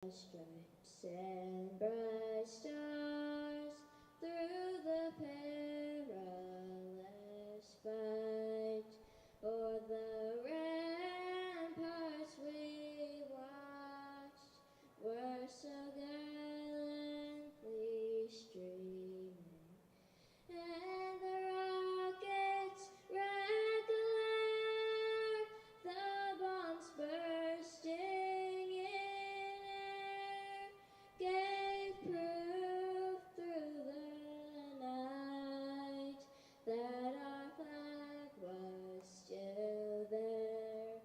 Stripes and bright stars through the perilous fight, o'er the ramparts we watched were so gallantly streaming, and the rocket's red glare, the bombs bursting in air, gave proof through the night that our flag was still there.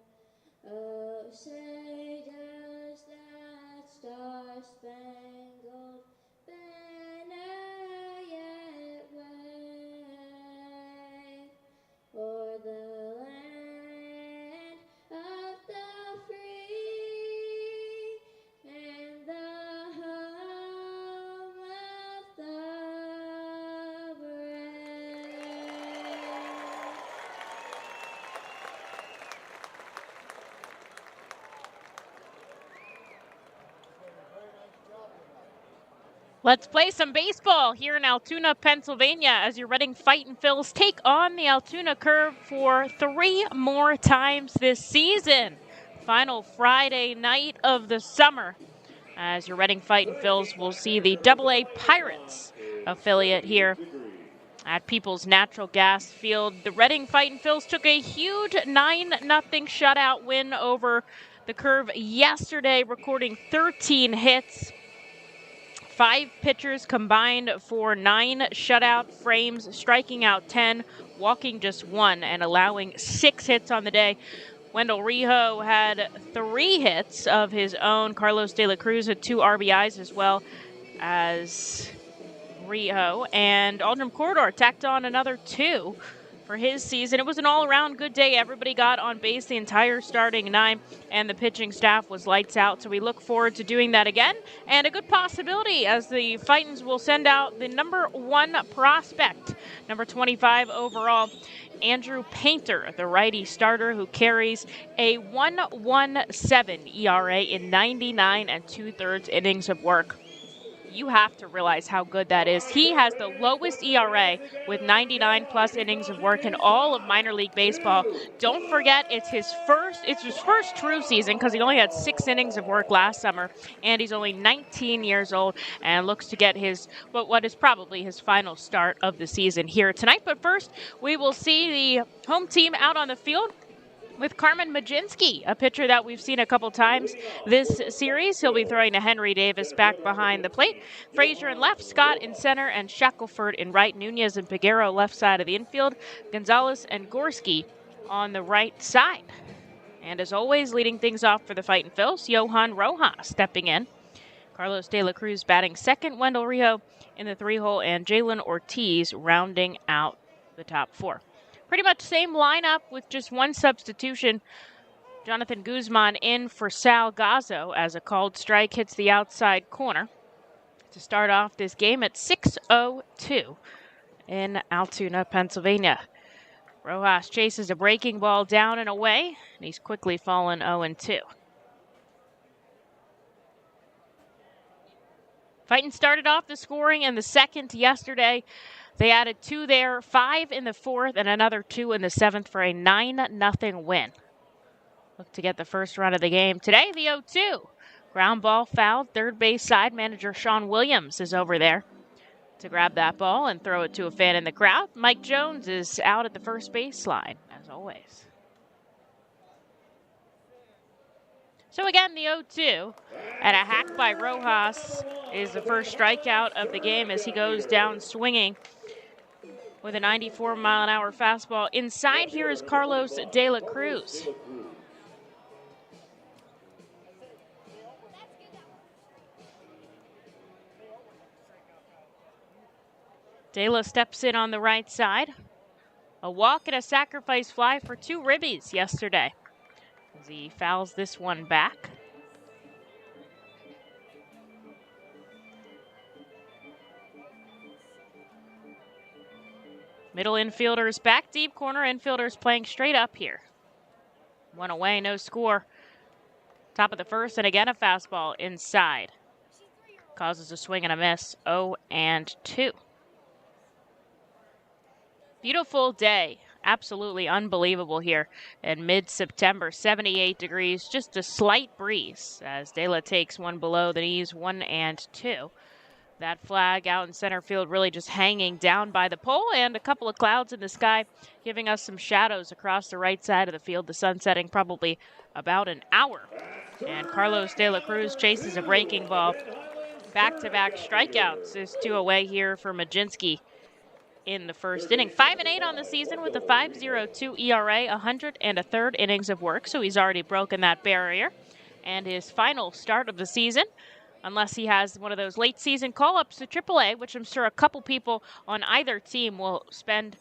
Oh, say does that star-spangled banner yet wave o'er the land of the free and the home of the brave? Let's play some baseball here in Altoona, Pennsylvania, as your Reading Fightin' Phils take on the Altoona Curve for 3 more times this season. Final Friday night of the summer, as your Reading Fightin' Phils will see the AA Pirates affiliate here at People's Natural Gas Field. The Reading Fightin' Phils took a huge 9-0 shutout win over the Curve yesterday, recording 13 hits. 5 pitchers combined for 9 shutout frames, striking out 10, walking just 1, and allowing 6 hits on the day. Wendell Rio had 3 hits of his own. Carlos De La Cruz had 2 RBIs as well as Rio. And Aldrin Corridor tacked on another 2 for his season. It was an all-around good day. Everybody got on base the entire starting 9, and the pitching staff was lights out. So we look forward to doing that again. And a good possibility, as the Fightins will send out the number 1 prospect, number 25 overall, Andrew Painter, the righty starter who carries a 1.17 ERA in 99 2/3 innings of work. You have to realize how good that is. He has the lowest ERA with 99+ innings of work in all of minor league baseball. Don't forget, it's his first true season, because he only had 6 innings of work last summer, and he's only 19 years old and looks to get what is probably his final start of the season here tonight. But first, we will see the home team out on the field with Carmen Majinski, a pitcher that we've seen a couple times this series. He'll be throwing to Henry Davis back behind the plate. Frazier in left, Scott in center, and Shackelford in right. Nunes and Peguero left side of the infield. Gonzalez and Gorski on the right side. And as always, leading things off for the Fightin' Phils, Johan Rojas stepping in. Carlos De La Cruz batting second. Wendell Rio in the 3-hole, and Jalen Ortiz rounding out the top 4. Pretty much same lineup with just 1 substitution. Jonathan Guzman in for Sal Gazzo as a called strike hits the outside corner to start off this game at 6:02 in Altoona, Pennsylvania. Rojas chases a breaking ball down and away, and he's quickly fallen 0-2. Fightin' started off the scoring in the second yesterday. They added 2 there, 5 in the 4th, and another 2 in the 7th for a 9-0 win. Look to get the first run of the game today. The 0-2. Ground ball fouled. Third base side manager Sean Williams is over there to grab that ball and throw it to a fan in the crowd. Mike Jones is out at the first baseline, as always. So again, the 0-2, and a hack by Rojas is the first strikeout of the game as he goes down swinging with a 94-mile-an-hour fastball. Inside here is Carlos De La Cruz. De La steps in on the right side. A walk and a sacrifice fly for 2 ribbies yesterday, as he fouls this one back. Middle infielders back deep, corner infielders playing straight up here. 1 away, no score. Top of the first, and again a fastball inside. Causes a swing and a miss, 0-2. Beautiful day. Absolutely unbelievable here in mid-September. 78 degrees, just a slight breeze as De La takes one below the knees, 1-2. That flag out in center field really just hanging down by the pole, and a couple of clouds in the sky giving us some shadows across the right side of the field. The sun setting probably about an hour. And Carlos De La Cruz chases a breaking ball. Back-to-back strikeouts is 2 away here for Majinski in the first inning. 5-8 on the season with a 5.02 ERA, 103rd innings of work, so he's already broken that barrier. And his final start of the season, unless he has one of those late season call-ups to AAA, which I'm sure a couple people on either team will spend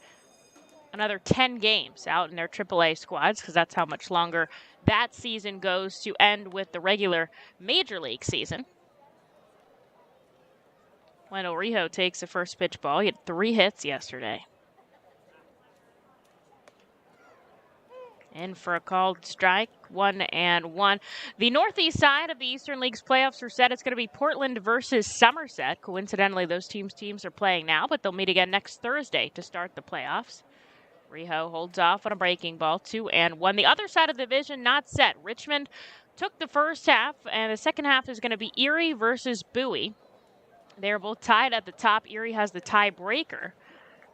another 10 games out in their AAA squads, because that's how much longer that season goes to end with the regular Major League season. Wendell Rio takes the first pitch ball. He had 3 hits yesterday. In for a called strike, 1-1. The northeast side of the Eastern League's playoffs are set. It's going to be Portland versus Somerset. Coincidentally, those teams are playing now, but they'll meet again next Thursday to start the playoffs. Rio holds off on a breaking ball, 2-1. The other side of the division not set. Richmond took the first half, and the second half is going to be Erie versus Bowie. They're both tied at the top. Erie has the tiebreaker.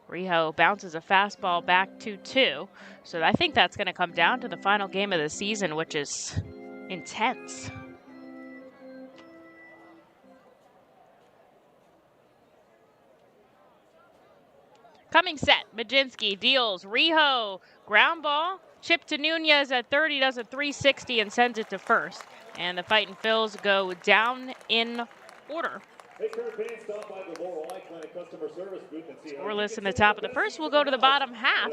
Rio bounces a fastball back 2-2. So I think that's going to come down to the final game of the season, which is intense. Coming set, Majinski deals. Rio, ground ball. Chip to Nunes at third. He does a 360 and sends it to first. And the Fightin' Phils go down in order. Scoreless in the top of the first. We'll go to the bottom half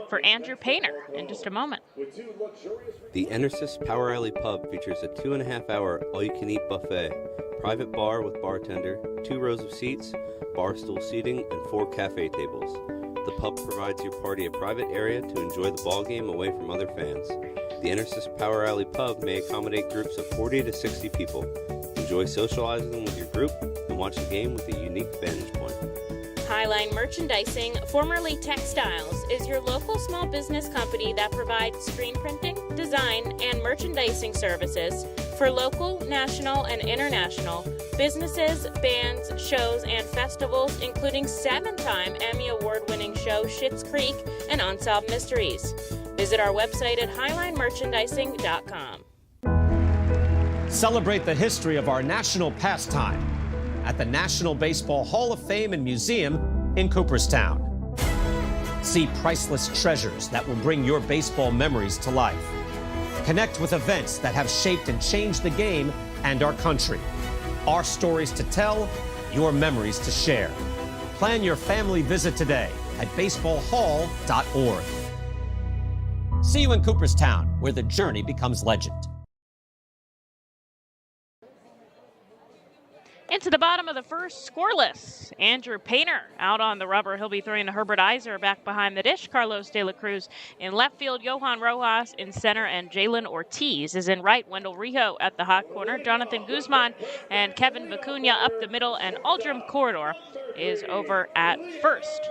for Andrew Painter in just a moment. The Enersys Power Alley Pub features a 2.5-hour all-you-can-eat buffet, private bar with bartender, 2 rows of seats, bar stool seating, and 4 cafe tables. The pub provides your party a private area to enjoy the ball game away from other fans. The Enersys Power Alley Pub may accommodate groups of 40 to 60 people. Enjoy socializing with your group and watch the game with a unique vantage point. Highline Merchandising, formerly Textiles, is your local small business company that provides screen printing, design, and merchandising services for local, national, and international businesses, bands, shows, and festivals, including 7-time Emmy Award-winning show Schitt's Creek and Unsolved Mysteries. Visit our website at highlinemerchandising.com. Celebrate the history of our national pastime at the National Baseball Hall of Fame and Museum in Cooperstown. See priceless treasures that will bring your baseball memories to life. Connect with events that have shaped and changed the game and our country. Our stories to tell, your memories to share. Plan your family visit today at baseballhall.org. See you in Cooperstown, where the journey becomes legend. Into the bottom of the first, scoreless. Andrew Painter out on the rubber. He'll be throwing to Herbert Iser back behind the dish. Carlos De La Cruz in left field. Johan Rojas in center. And Jalen Ortiz is in right. Wendell Rio at the hot corner. Jonathan Guzman and Kevin Vicuña up the middle. And Aldrim Corridor is over at first.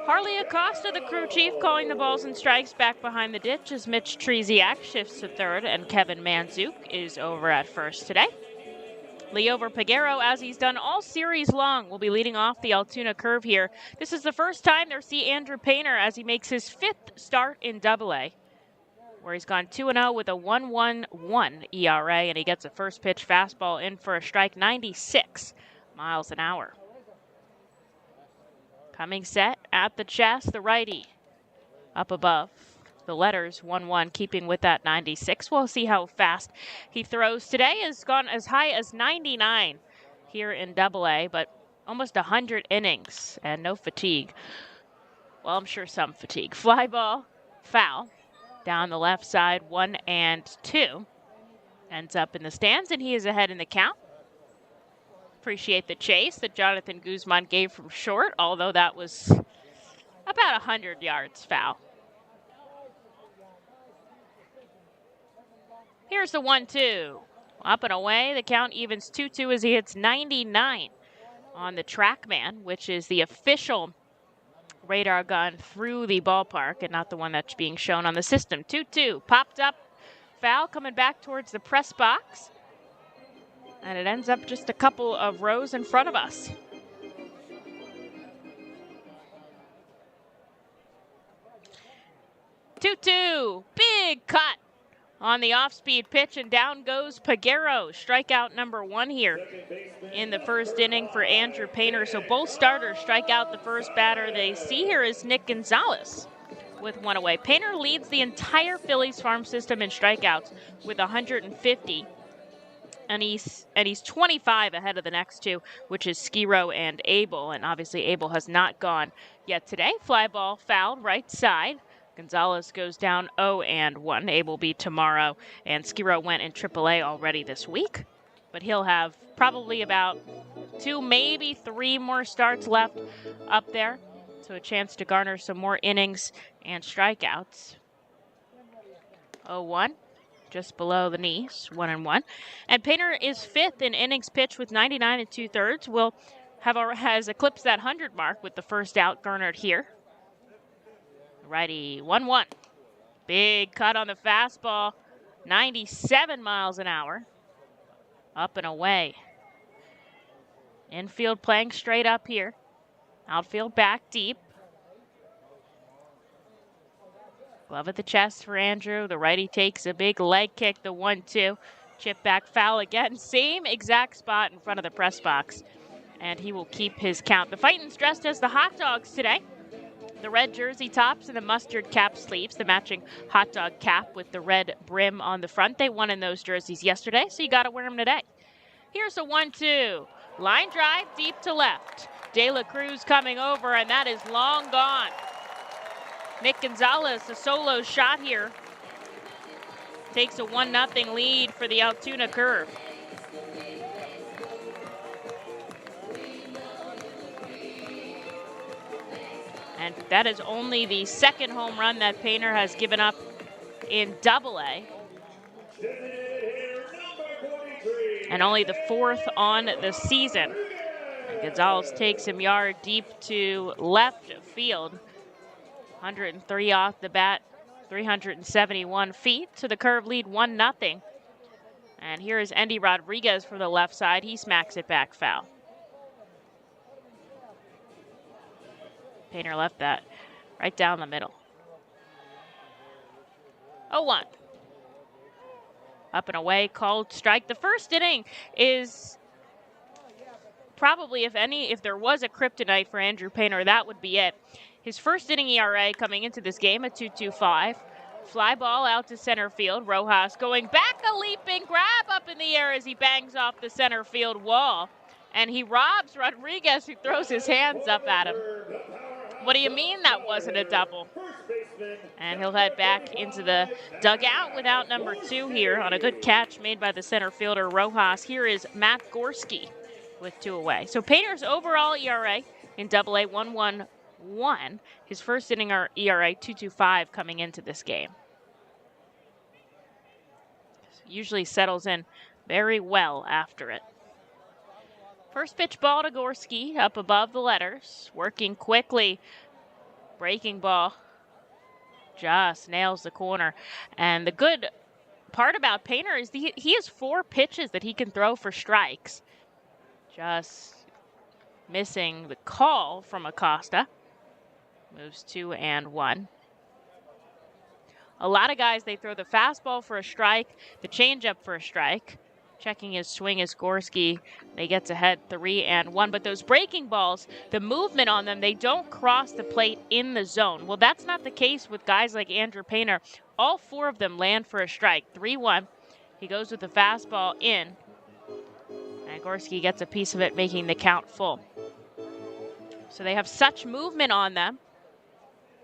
Harley Acosta, the crew chief, calling the balls and strikes back behind the ditch as Mitch Treziak shifts to third. And Kevin Manzuk is over at first today. Leover Peguero, as he's done all series long, will be leading off the Altoona curve here. This is the first time they'll see Andrew Painter as he makes his 5th start in AA, where he's gone 2-0 with a 1.11 ERA, and he gets a first pitch fastball in for a strike, 96 miles an hour. Coming set at the chest, the righty up above. The letters 1-1, keeping with that 96. We'll see how fast he throws. Today has gone as high as 99 here in AA, but almost 100 innings and no fatigue. Well, I'm sure some fatigue. Fly ball, foul. Down the left side, 1-2. Ends up in the stands, and he is ahead in the count. Appreciate the chase that Jonathan Guzman gave from short, although that was about 100 yards foul. Here's the 1-2. Up and away. The count evens 2-2 as he hits 99 on the TrackMan, which is the official radar gun through the ballpark and not the one that's being shown on the system. 2-2. Popped up. Foul coming back towards the press box. And it ends up just a couple of rows in front of us. Two, big cut on the off-speed pitch, and down goes Peguero. Strikeout number 1 here in the first inning for Andrew Painter. So both starters strike out the first batter they see here is Nick Gonzalez with 1 away. Painter leads the entire Phillies farm system in strikeouts with 150. And he's 25 ahead of the next two, which is Skiro and Abel. And obviously Abel has not gone yet today. Fly ball fouled right side. Gonzalez goes down 0-1. Abel be tomorrow. And Skiro went in AAA already this week. But he'll have probably about 2, maybe 3 more starts left up there. So a chance to garner some more innings and strikeouts. 0-1. Just below the knees, 1-1. And Painter is 5th in innings pitched with 99 2/3. Has eclipsed that 100 mark with the first out garnered here. Righty, 1-1. Big cut on the fastball, 97 miles an hour. Up and away. Infield playing straight up here. Outfield back deep. Glove at the chest for Andrew. The righty takes a big leg kick, the 1-2. Chip back foul again. Same exact spot in front of the press box. And he will keep his count. The Fightin's dressed as the hot dogs today. The red jersey tops and the mustard cap sleeves, the matching hot dog cap with the red brim on the front. They won in those jerseys yesterday, so you got to wear them today. Here's a 1-2. Line drive deep to left. De La Cruz coming over, and that is long gone. Nick Gonzalez, a solo shot here, takes a 1-0 lead for the Altoona Curve. And that is only the second home run that Painter has given up in AA. And only the 4th on the season. And Gonzalez takes him yard deep to left field. 103 off the bat, 371 feet. So the Curve lead 1-0. And here is Endy Rodriguez from the left side. He smacks it back foul. Painter left that right down the middle. 0-1. Up and away, called strike. The first inning is probably, if there was a kryptonite for Andrew Painter, that would be it. His first inning ERA coming into this game at 2.25. Fly ball out to center field. Rojas going back, a leaping grab up in the air as he bangs off the center field wall. And he robs Rodriguez, who throws his hands up at him. What do you mean that wasn't a double? And he'll head back into the dugout with out number 2 here on a good catch made by the center fielder Rojas. Here is Matt Gorski with 2 away. So Painter's overall ERA in AA 1.11. His first inning ERA 2.25 coming into this game. Usually settles in very well after it. First pitch ball to Gorski, up above the letters, working quickly. Breaking ball just nails the corner. And the good part about Painter is he has 4 pitches that he can throw for strikes. Just missing the call from Acosta. Moves 2-1. A lot of guys, they throw the fastball for a strike, the changeup for a strike. Checking his swing is Gorski. They gets ahead 3-1. But those breaking balls, the movement on them, they don't cross the plate in the zone. Well, that's not the case with guys like Andrew Painter. All 4 of them land for a strike. 3-1. He goes with the fastball in. And Gorski gets a piece of it, making the count full. So they have such movement on them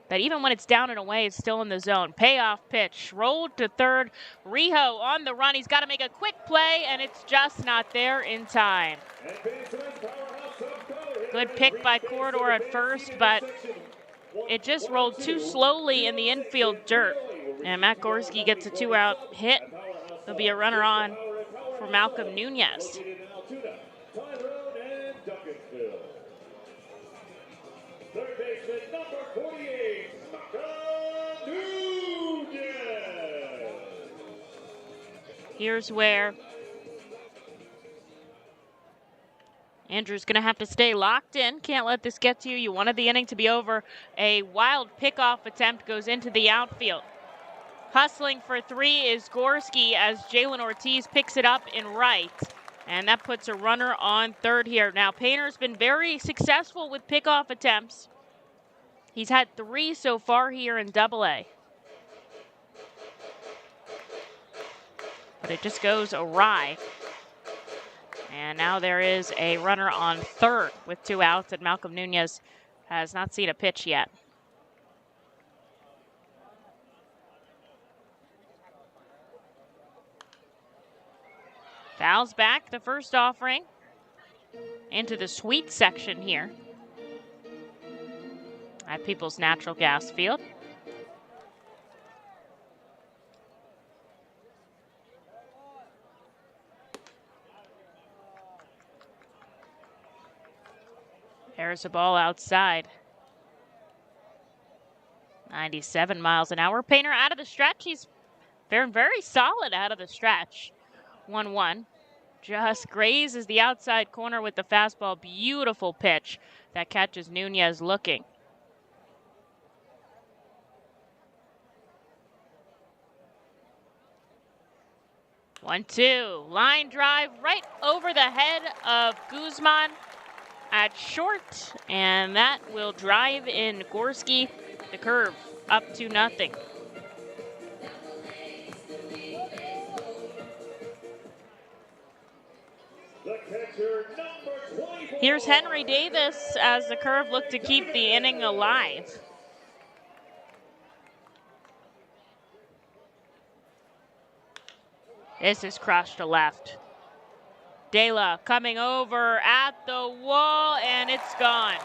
that even when it's down and away, it's still in the zone. Payoff pitch, rolled to third. Rio on the run. He's got to make a quick play, and it's just not there in time. Good pick by Corridor at first, but it just rolled too slowly in the infield dirt. And Matt Gorski gets a 2-out hit. There'll be a runner on for Malcolm Nunes. Third baseman number 48, Nunes. Here's where Andrew's going to have to stay locked in. Can't let this get to you. You wanted the inning to be over. A wild pickoff attempt goes into the outfield. Hustling for three is Gorski as Jalen Ortiz picks it up in right. And that puts a runner on third here. Now, Painter's been very successful with pickoff attempts. He's had 3 so far here in Double-A. But it just goes awry. And now there is a runner on third with 2 outs, and Malcolm Nunes has not seen a pitch yet. Fouls back the first offering into the sweet section here at People's Natural Gas Field. There's a ball outside. 97 miles an hour. Painter out of the stretch. He's very solid out of the stretch. 1-1. Just grazes the outside corner with the fastball. Beautiful pitch that catches Nunes looking. One, two. Line drive right over the head of Guzman at short, and that will drive in Gorski. The curve up 2-0. Here's Henry Davis as the curve looked to keep the inning alive. This is crushed to left. De La coming over at the wall, and it's gone.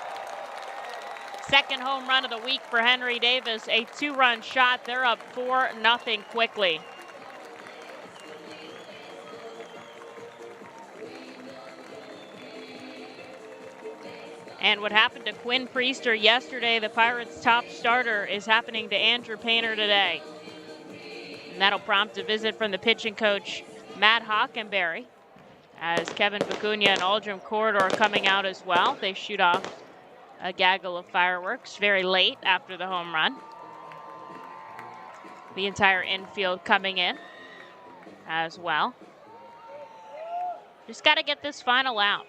Second home run of the week for Henry Davis, a 2-run shot. They're up 4-0 quickly. And what happened to Quinn Priester yesterday, the Pirates' top starter, is happening to Andrew Painter today. And that'll prompt a visit from the pitching coach, Matt Hockenberry, as Kevin Vicuña and Aldrin Corridor coming out as well. They shoot off a gaggle of fireworks very late after the home run. The entire infield coming in as well. Just got to get this final out.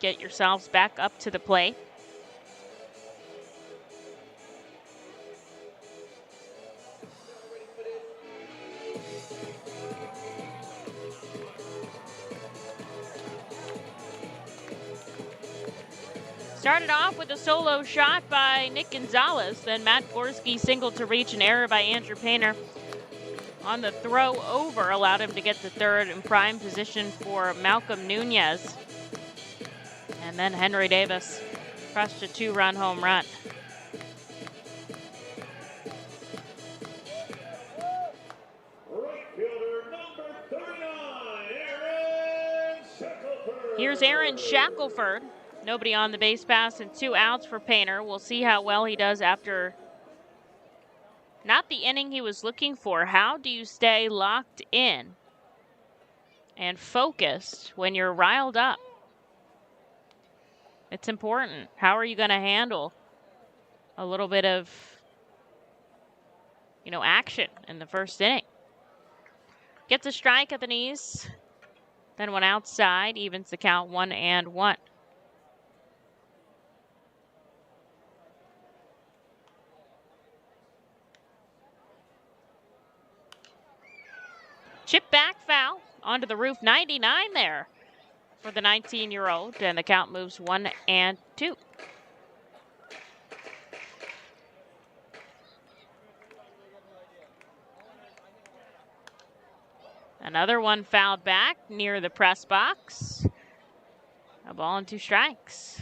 Get yourselves back up to the plate. Started off with a solo shot by Nick Gonzalez, then Matt Gorski singled to reach, an error by Andrew Painter on the throw over allowed him to get to third in prime position for Malcolm Nunes. And then Henry Davis crushed a 2-run home run. Right fielder number 39, Aaron Shackelford. Here's Aaron Shackelford. Nobody on the base pass and 2 outs for Painter. We'll see how well he does after not the inning he was looking for. How do you stay locked in and focused when you're riled up? It's important. How are you going to handle a little bit of, action in the first inning? Gets a strike at the knees, then one outside, evens the count 1-1. Chip back foul onto the roof, 99 there for the 19-year-old, and the count moves 1-2. Another one fouled back near the press box. A ball and 2 strikes.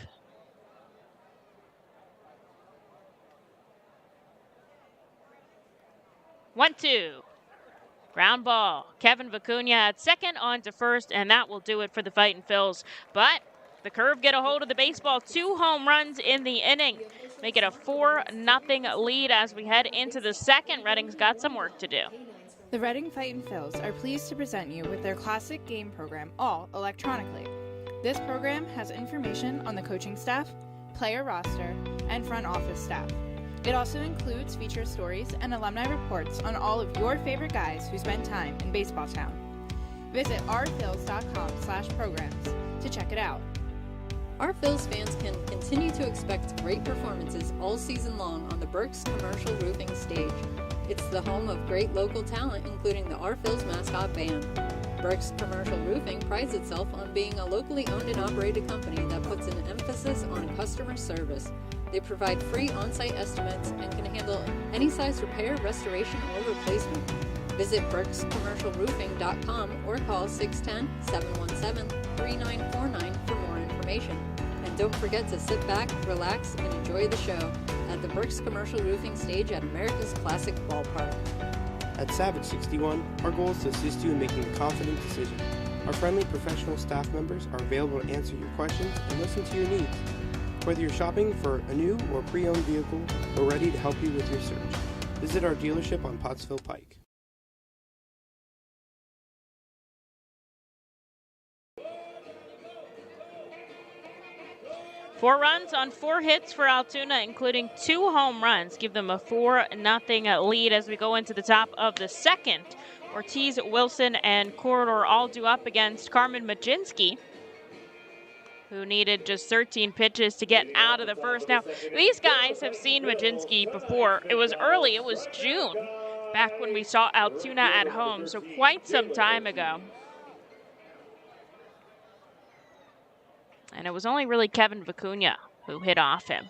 One, two. Ground ball. Kevin Vicuña at second, on to first, and that will do it for the Fightin' Phils. But the Curve get a hold of the baseball. 2 home runs in the inning. Make it a 4-0 lead as we head into the second. Reading's got some work to do. The Reading Fightin' Phils are pleased to present you with their classic game program, all electronically. This program has information on the coaching staff, player roster, and front office staff. It also includes feature stories and alumni reports on all of your favorite guys who spent time in Baseball Town. Visit ourphils.com/programs to check it out. Our Phils fans can continue to expect great performances all season long on the Burke's Commercial Roofing stage. It's the home of great local talent, including the Our Phils mascot band. Burke's Commercial Roofing prides itself on being a locally owned and operated company that puts an emphasis on customer service. They provide free on-site estimates and can handle any size repair, restoration, or replacement. Visit burkscommercialroofing.com or call 610-717-3949 for more information. And don't forget to sit back, relax, and enjoy the show at the Burke's Commercial Roofing stage at America's Classic Ballpark. At Savage 61, our goal is to assist you in making a confident decision. Our friendly professional staff members are available to answer your questions and listen to your needs. Whether you're shopping for a new or pre-owned vehicle, we're ready to help you with your search. Visit our dealership on Pottsville Pike. Four runs on 4 hits for Altoona, including 2 home runs. Give them a 4-0 lead as we go into the top of the second. Ortiz, Wilson, and Corridor all due up against Carmen Majinski, who needed just 13 pitches to get out of the first. Now, these guys have seen Majinski before. It was early. It was June, back when we saw Altoona at home, so quite some time ago. And it was only really Kevin Vicuña who hit off him.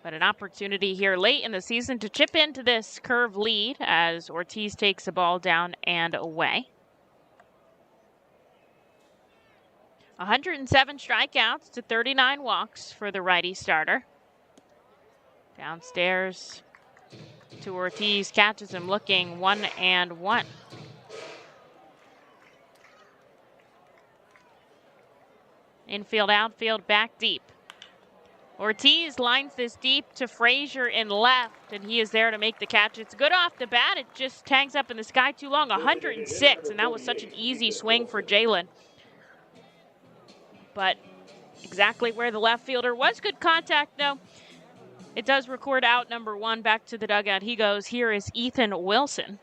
But an opportunity here late in the season to chip into this Curve lead as Ortiz takes the ball down and away. 107 strikeouts to 39 walks for the righty starter. Downstairs to Ortiz, catches him looking 1-1. Infield, outfield, back deep. Ortiz lines this deep to Frazier in left, and he is there to make the catch. It's good off the bat. It just hangs up in the sky too long. 106, and that was such an easy swing for Jalen. But exactly where the left fielder was. Good contact, though. It does record out number 1. Back to the dugout he goes. Here is Ethan Wilson.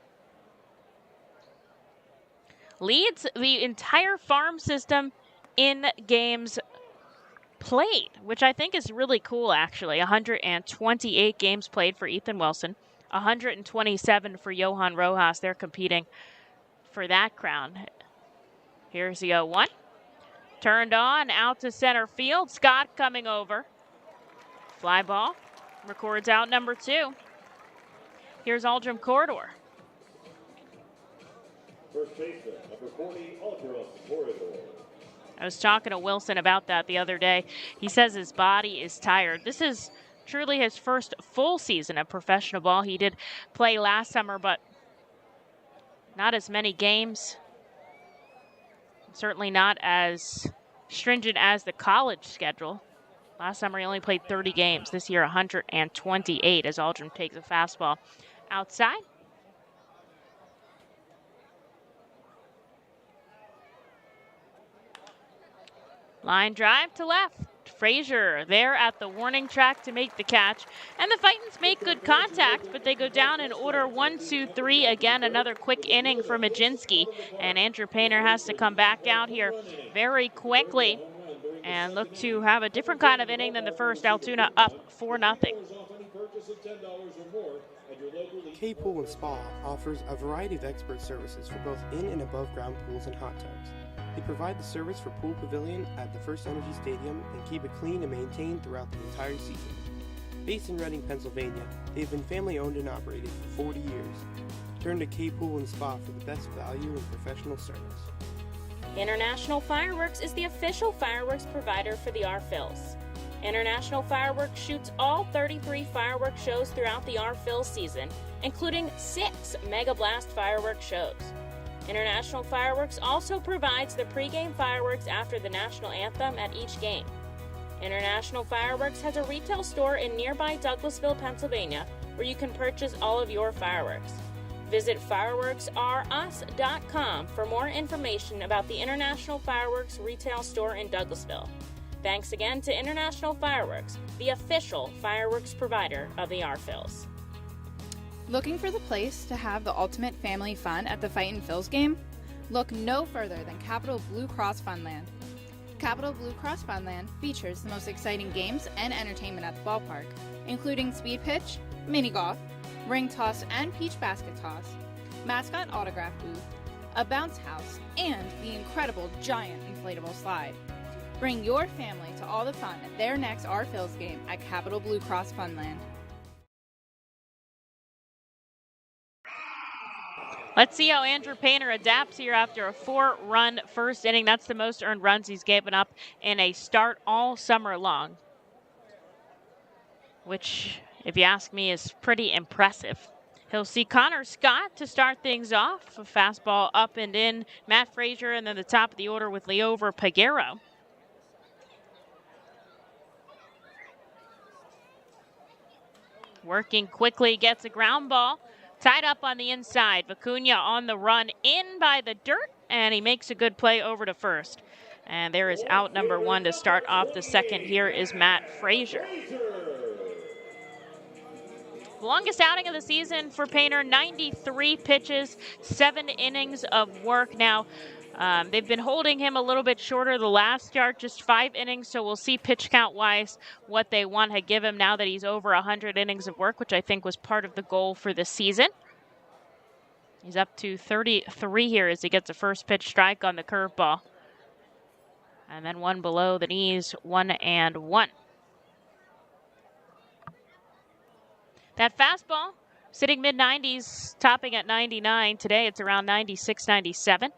Leads the entire farm system in games played, which I think is really cool, actually. 128 games played for Ethan Wilson. 127 for Johan Rojas. They're competing for that crown. Here's the 0-1. Turned on, out to center field. Scott coming over. Fly ball. Records out number 2. Here's Aldrin Corridor. First baseman, number 40, Aldrin Corridor. I was talking to Wilson about that the other day. He says his body is tired. This is truly his first full season of professional ball. He did play last summer, but not as many games. Certainly not as stringent as the college schedule. Last summer he only played 30 games. This year 128 as Aldrin takes a fastball outside. Line drive to left. Frazier there at the warning track to make the catch. And the Fightins make good contact, but they go down in order 1, 2, 3. Again, another quick inning for Majinski. And Andrew Painter has to come back out here very quickly and look to have a different kind of inning than the first. Altoona up 4-0. K Pool and Spa offers a variety of expert services for both in and above ground pools and hot tubs. They provide the service for Pool Pavilion at the FirstEnergy Stadium and keep it clean and maintained throughout the entire season. Based in Reading, Pennsylvania, they've been family owned and operated for 40 years. Turn to K Pool and Spa for the best value and professional service. International Fireworks is the official fireworks provider for the Our Phils. International Fireworks shoots all 33 fireworks shows throughout the Phillies season, including 6 Mega Blast fireworks shows. International Fireworks also provides the pregame fireworks after the national anthem at each game. International Fireworks has a retail store in nearby Douglasville, Pennsylvania, where you can purchase all of your fireworks. Visit fireworksrus.com for more information about the International Fireworks retail store in Douglasville. Thanks again to International Fireworks, the official fireworks provider of the Phillies. Looking for the place to have the ultimate family fun at the Fightin Phils game? Look no further than Capital Blue Cross Funland. Capital Blue Cross Funland features the most exciting games and entertainment at the ballpark, including speed pitch, mini golf, ring toss and peach basket toss, mascot autograph booth, a bounce house, and the incredible giant inflatable slide. Bring your family to all the fun at their next Phils game at Capital Blue Cross Funland. Let's see how Andrew Painter adapts here after a 4-run first inning. That's the most earned runs he's given up in a start all summer long, which, if you ask me, is pretty impressive. He'll see Connor Scott to start things off. A fastball up and in. Matt Frazier, and then the top of the order with Leover Peguero. Working quickly, gets a ground ball. Tied up on the inside. Vicuña on the run in by the dirt, and he makes a good play over to first. And there is out number 1 to start off the second. Here is Matt Frazier. Longest outing of the season for Painter, 93 pitches, 7 innings of work. Now, they've been holding him a little bit shorter the last start, just 5 innings, so we'll see pitch count-wise what they want to give him now that he's over 100 innings of work, which I think was part of the goal for the season. He's up to 33 here as he gets a first pitch strike on the curveball. And then one below the knees, 1-1. That fastball, sitting mid-90s, topping at 99. Today it's around 96, 97.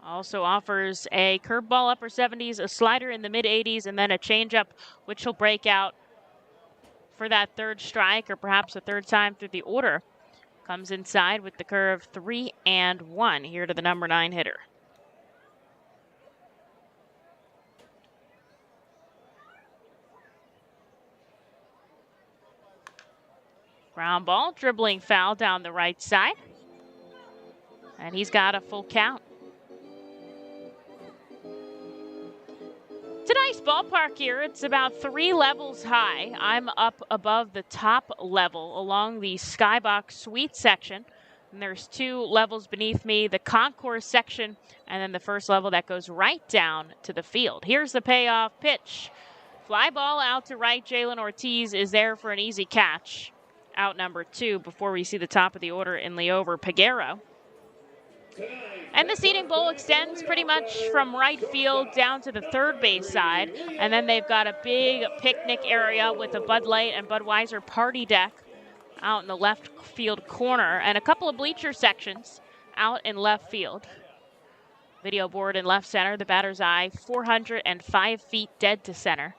Also offers a curveball upper 70s, a slider in the mid-80s, and then a changeup, which will break out for that third strike or perhaps a third time through the order. Comes inside with the curve, 3-1 here to the number 9 hitter. Ground ball, dribbling foul down the right side. And he's got a full count. It's a nice ballpark here. It's about 3 levels high. I'm up above the top level along the skybox suite section. And there's 2 levels beneath me, the concourse section, and then the first level that goes right down to the field. Here's the payoff pitch. Fly ball out to right. Jalen Ortiz is there for an easy catch. Out number 2 before we see the top of the order in Leover Peguero. And the seating bowl extends pretty much from right field down to the third base side. And then they've got a big picnic area with a Bud Light and Budweiser party deck out in the left field corner. And a couple of bleacher sections out in left field. Video board in left center, the batter's eye, 405 feet dead to center.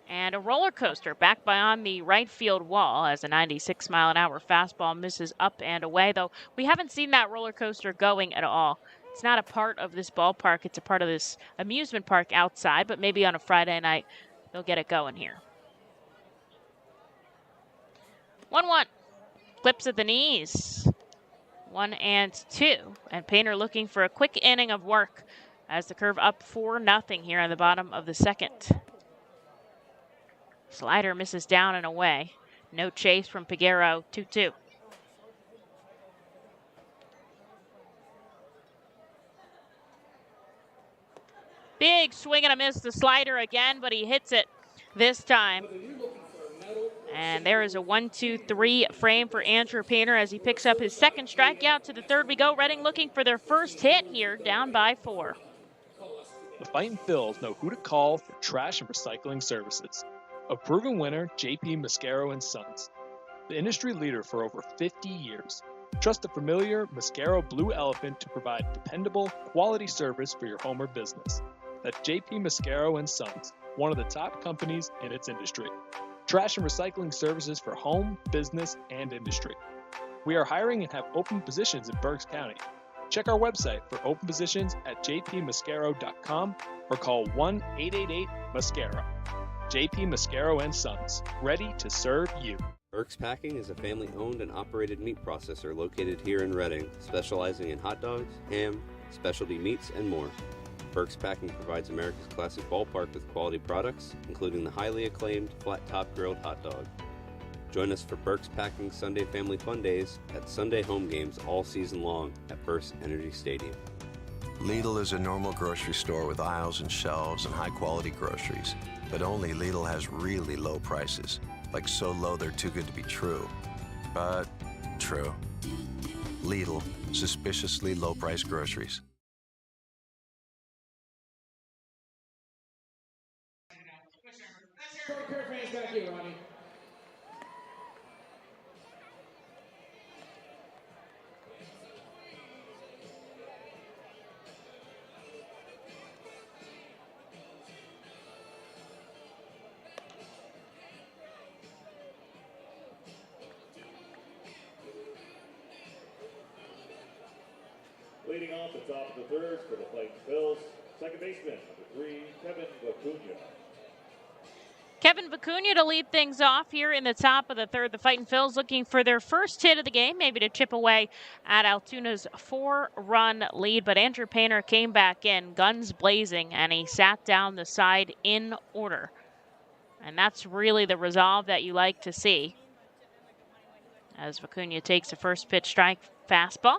And a roller coaster back beyond the right field wall as a 96-mile-an-hour fastball misses up and away, though we haven't seen that roller coaster going at all. It's not a part of this ballpark. It's a part of this amusement park outside, but maybe on a Friday night they'll get it going here. 1-1. Clips at the knees. 1-2. And Painter looking for a quick inning of work as the curve up 4-0 here on the bottom of the second. Slider misses down and away. No chase from Peguero, 2-2. Big swing and a miss, the slider again, but he hits it this time. And there is a 1-2-3 frame for Andrew Painter as he picks up his second strikeout. To the third we go. Reading looking for their first hit here, down by 4. The Fightin Phils know who to call for trash and recycling services. A proven winner, JP Mascaro & Sons. The industry leader for over 50 years. Trust the familiar Mascaro Blue Elephant to provide dependable, quality service for your home or business. That's JP Mascaro & Sons, one of the top companies in its industry. Trash and recycling services for home, business, and industry. We are hiring and have open positions in Berks County. Check our website for open positions at jpmascaro.com or call 1-888-MASCARO. JP Mascaro & Sons, ready to serve you. Berks Packing is a family-owned and operated meat processor located here in Reading, specializing in hot dogs, ham, specialty meats, and more. Berks Packing provides America's classic ballpark with quality products, including the highly acclaimed flat-top grilled hot dog. Join us for Berks Packing Sunday Family Fun Days at Sunday home games all season long at FirstEnergy Stadium. Lidl is a normal grocery store with aisles and shelves and high-quality groceries, but only Lidl has really low prices, like so low they're too good to be true. But true. Lidl, suspiciously low-priced groceries. Leading off the top of the third for the Fightin Phils, second baseman, number 3, Kevin Vacuna. Kevin Vacuna to lead things off here in the top of the third. The Fightin Phils looking for their first hit of the game, maybe to chip away at Altoona's 4-run lead. But Andrew Painter came back in, guns blazing, and he sat down the side in order. And that's really the resolve that you like to see. As Vacuna takes a first pitch strike fastball.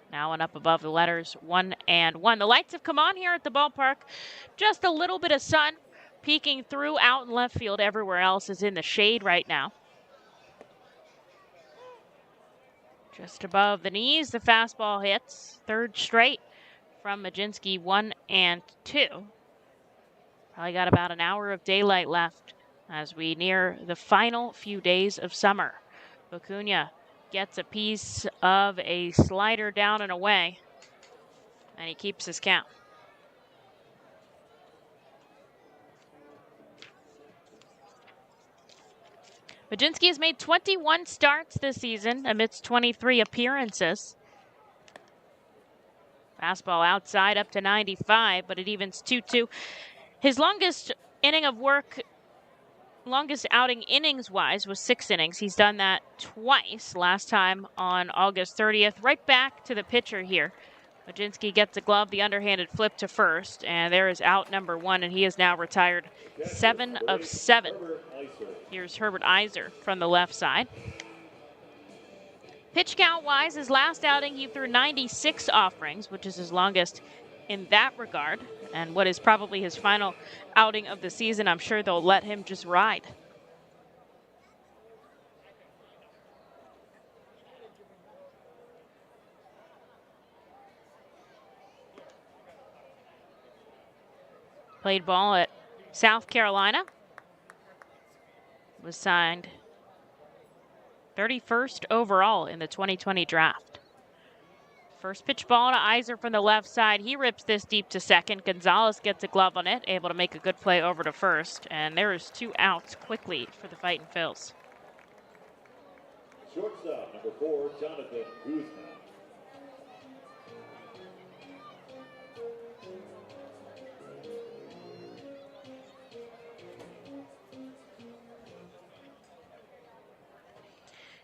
Now and up above the letters 1-1. The lights have come on here at the ballpark. Just a little bit of sun peeking through out in left field. Everywhere else is in the shade right now. Just above the knees, the fastball hits. Third straight from Majinski, 1-2. Probably got about an hour of daylight left as we near the final few days of summer. Vacuna gets a piece of a slider down and away, and he keeps his count. Majinski has made 21 starts this season amidst 23 appearances. Fastball outside up to 95, but it evens 2-2. His longest outing innings-wise was 6 innings. He's done that twice, last time on August 30th. Right back to the pitcher here. Majinski gets a glove, the underhanded flip to first, and there is out number 1, and he is now retired 7 of 7. Here's Herbert Iser from the left side. Pitch count-wise, his last outing, he threw 96 offerings, which is his longest in that regard. And what is probably his final outing of the season, I'm sure they'll let him just ride. Played ball at South Carolina. Was signed 31st overall in the 2020 draft. First pitch ball to Iser from the left side. He rips this deep to second. Gonzalez gets a glove on it, able to make a good play over to first. And there is 2 outs quickly for the Fightin Phils. Shortstop, number 4, Jonathan Guzman.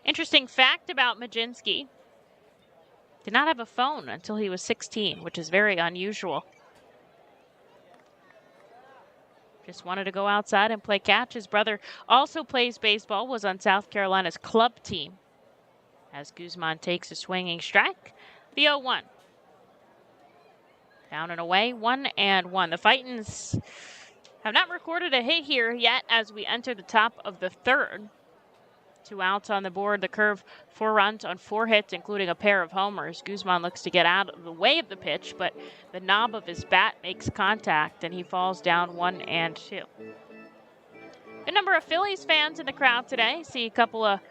Interesting fact about Majinski. Did not have a phone until he was 16, which is very unusual. Just wanted to go outside and play catch. His brother also plays baseball, was on South Carolina's club team. As Guzman takes a swinging strike, the 0-1. Down and away, 1-1. The Fightins have not recorded a hit here yet as we enter the top of the third. 2 outs on the board. The curve, 4 runs on 4 hits, including a pair of homers. Guzman looks to get out of the way of the pitch, but the knob of his bat makes contact, and he falls down 1-2. A number of Phillies fans in the crowd today. See a couple of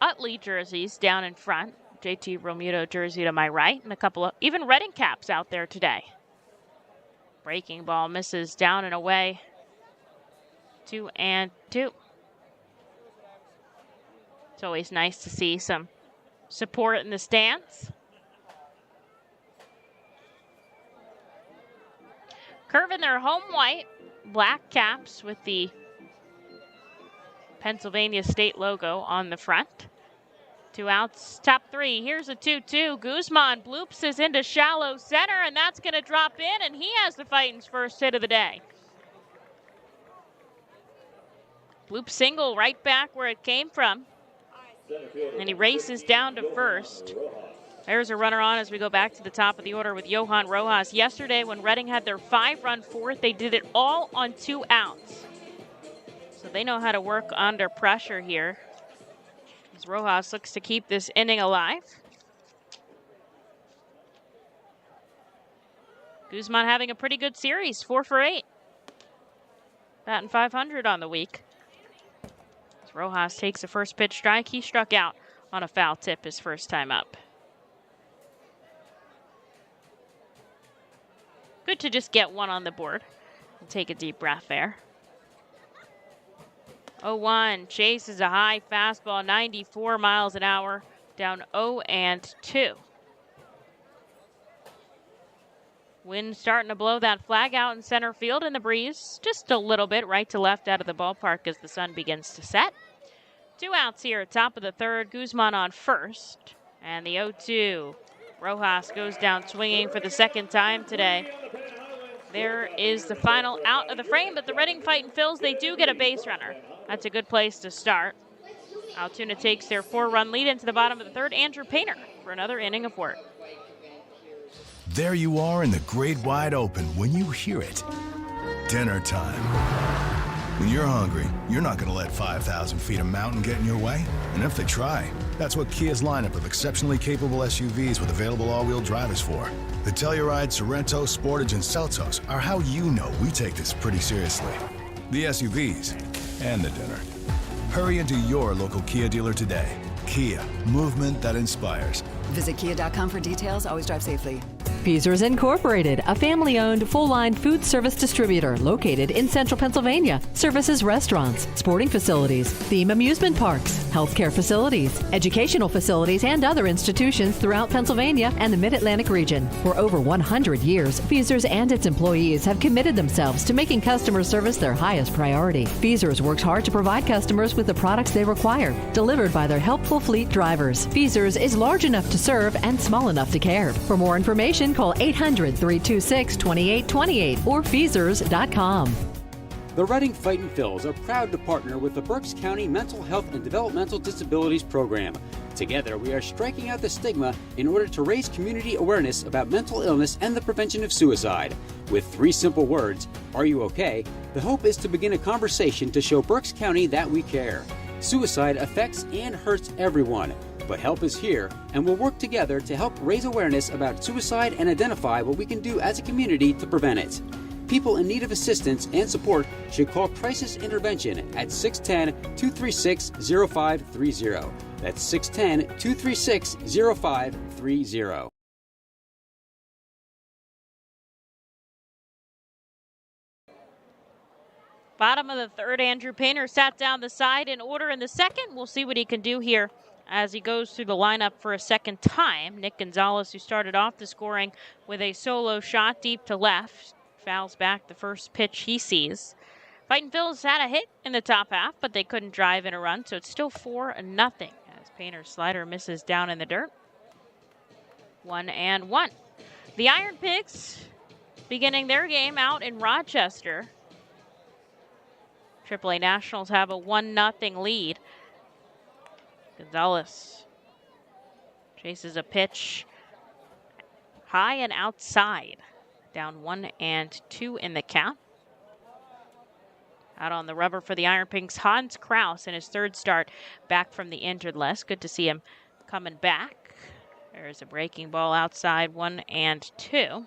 Utley jerseys down in front. JT Realmuto jersey to my right, and a couple of even Reading caps out there today. Breaking ball misses down and away. 2-2. It's always nice to see some support in the stands. Curve in their home white, black caps with the Pennsylvania State logo on the front. 2 outs, top 3. Here's a 2-2. Guzman bloops is into shallow center, and that's going to drop in, and he has the Fightin's first hit of the day. Bloop single right back where it came from. And he races down to first. There's a runner on as we go back to the top of the order with Johan Rojas. Yesterday when Reading had their 5-run fourth, they did it all on 2 outs. So they know how to work under pressure here. As Rojas looks to keep this inning alive. Guzman having a pretty good series, 4 for 8. Batting .500 on the week. As Rojas takes the first pitch strike, he struck out on a foul tip his first time up. Good to just get one on the board and take a deep breath there. 0-1, chases a high fastball, 94 miles an hour, down 0-2. Wind starting to blow that flag out in center field, and the breeze just a little bit right to left out of the ballpark as the sun begins to set. 2 outs here at top of the third. Guzman on first, and the 0-2. Rojas goes down swinging for the second time today. There is the final out of the frame, but the Reading Fightin' Phils, they do get a base runner. That's a good place to start. Altoona takes their 4-run lead into the bottom of the third. Andrew Painter for another inning of work. There you are in the great wide open when you hear it. Dinner time. When you're hungry, you're not going to let 5,000 feet of mountain get in your way. And if they try, that's what Kia's lineup of exceptionally capable SUVs with available all-wheel drive is for. The Telluride, Sorento, Sportage, and Seltos are how you know we take this pretty seriously. The SUVs and the dinner. Hurry into your local Kia dealer today. Kia, movement that inspires. Visit kia.com for details. Always drive safely. Feasers Incorporated, a family-owned, full-line food service distributor located in central Pennsylvania. Services restaurants, sporting facilities, theme amusement parks, healthcare facilities, educational facilities, and other institutions throughout Pennsylvania and the Mid-Atlantic region. For over 100 years, Feasers and its employees have committed themselves to making customer service their highest priority. Feasers works hard to provide customers with the products they require, delivered by their helpful fleet drivers. Feasers is large enough to serve and small enough to care. For more information, call 800-326-2828 or Feasers.com. The Reading Fightin' Phils are proud to partner with the Berks County Mental Health and Developmental Disabilities Program. Together, we are striking out the stigma in order to raise community awareness about mental illness and the prevention of suicide. With 3 simple words, "Are you okay?" the hope is to begin a conversation to show Berks County that we care. Suicide affects and hurts everyone, but help is here, and we'll work together to help raise awareness about suicide and identify what we can do as a community to prevent it. People in need of assistance and support should call Crisis Intervention at 610-236-0530. That's 610-236-0530. Bottom of the third, Andrew Painter sat down the side in order in the second. We'll see what he can do here as he goes through the lineup for a second time. Nick Gonzalez, who started off the scoring with a solo shot deep to left, fouls back the first pitch he sees. Fightin' Phils had a hit in the top half, but they couldn't drive in a run, so it's still 4-0 as Painter's slider misses down in the dirt. 1-1. The Iron Pigs beginning their game out in Rochester. AAA Nationals have a 1-0 lead. Gonzalez chases a pitch high and outside. Down 1-2 in the count. Out on the rubber for the Iron Pigs, Hans Kraus in his third start back from the injured list. Good to see him coming back. There's a breaking ball outside, 1-2.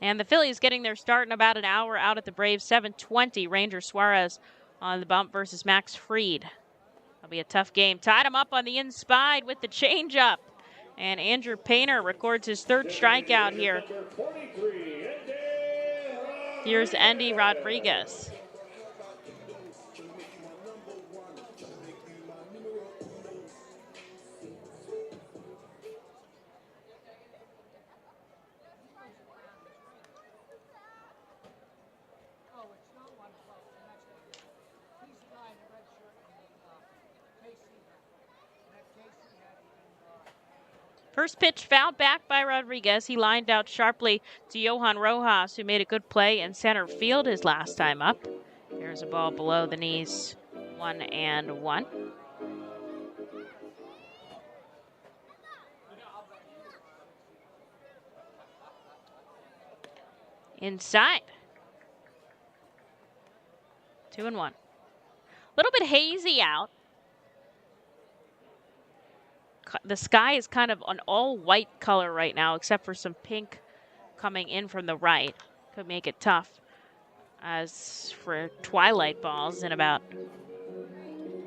And the Phillies getting their start in about an hour out at the Braves. 7:20. Ranger Suarez on the bump versus Max Fried. That'll be a tough game. Tied him up on the inside with the changeup. And Andrew Painter records his third strikeout here. Here's Andy Rodriguez. First pitch fouled back by Rodriguez. He lined out sharply to Johan Rojas, who made a good play in center field his last time up. There's a ball below the knees, 1-1. Inside. 2-1. A little bit hazy out. The sky is kind of an all-white color right now, except for some pink coming in from the right. Could make it tough. As for twilight balls in about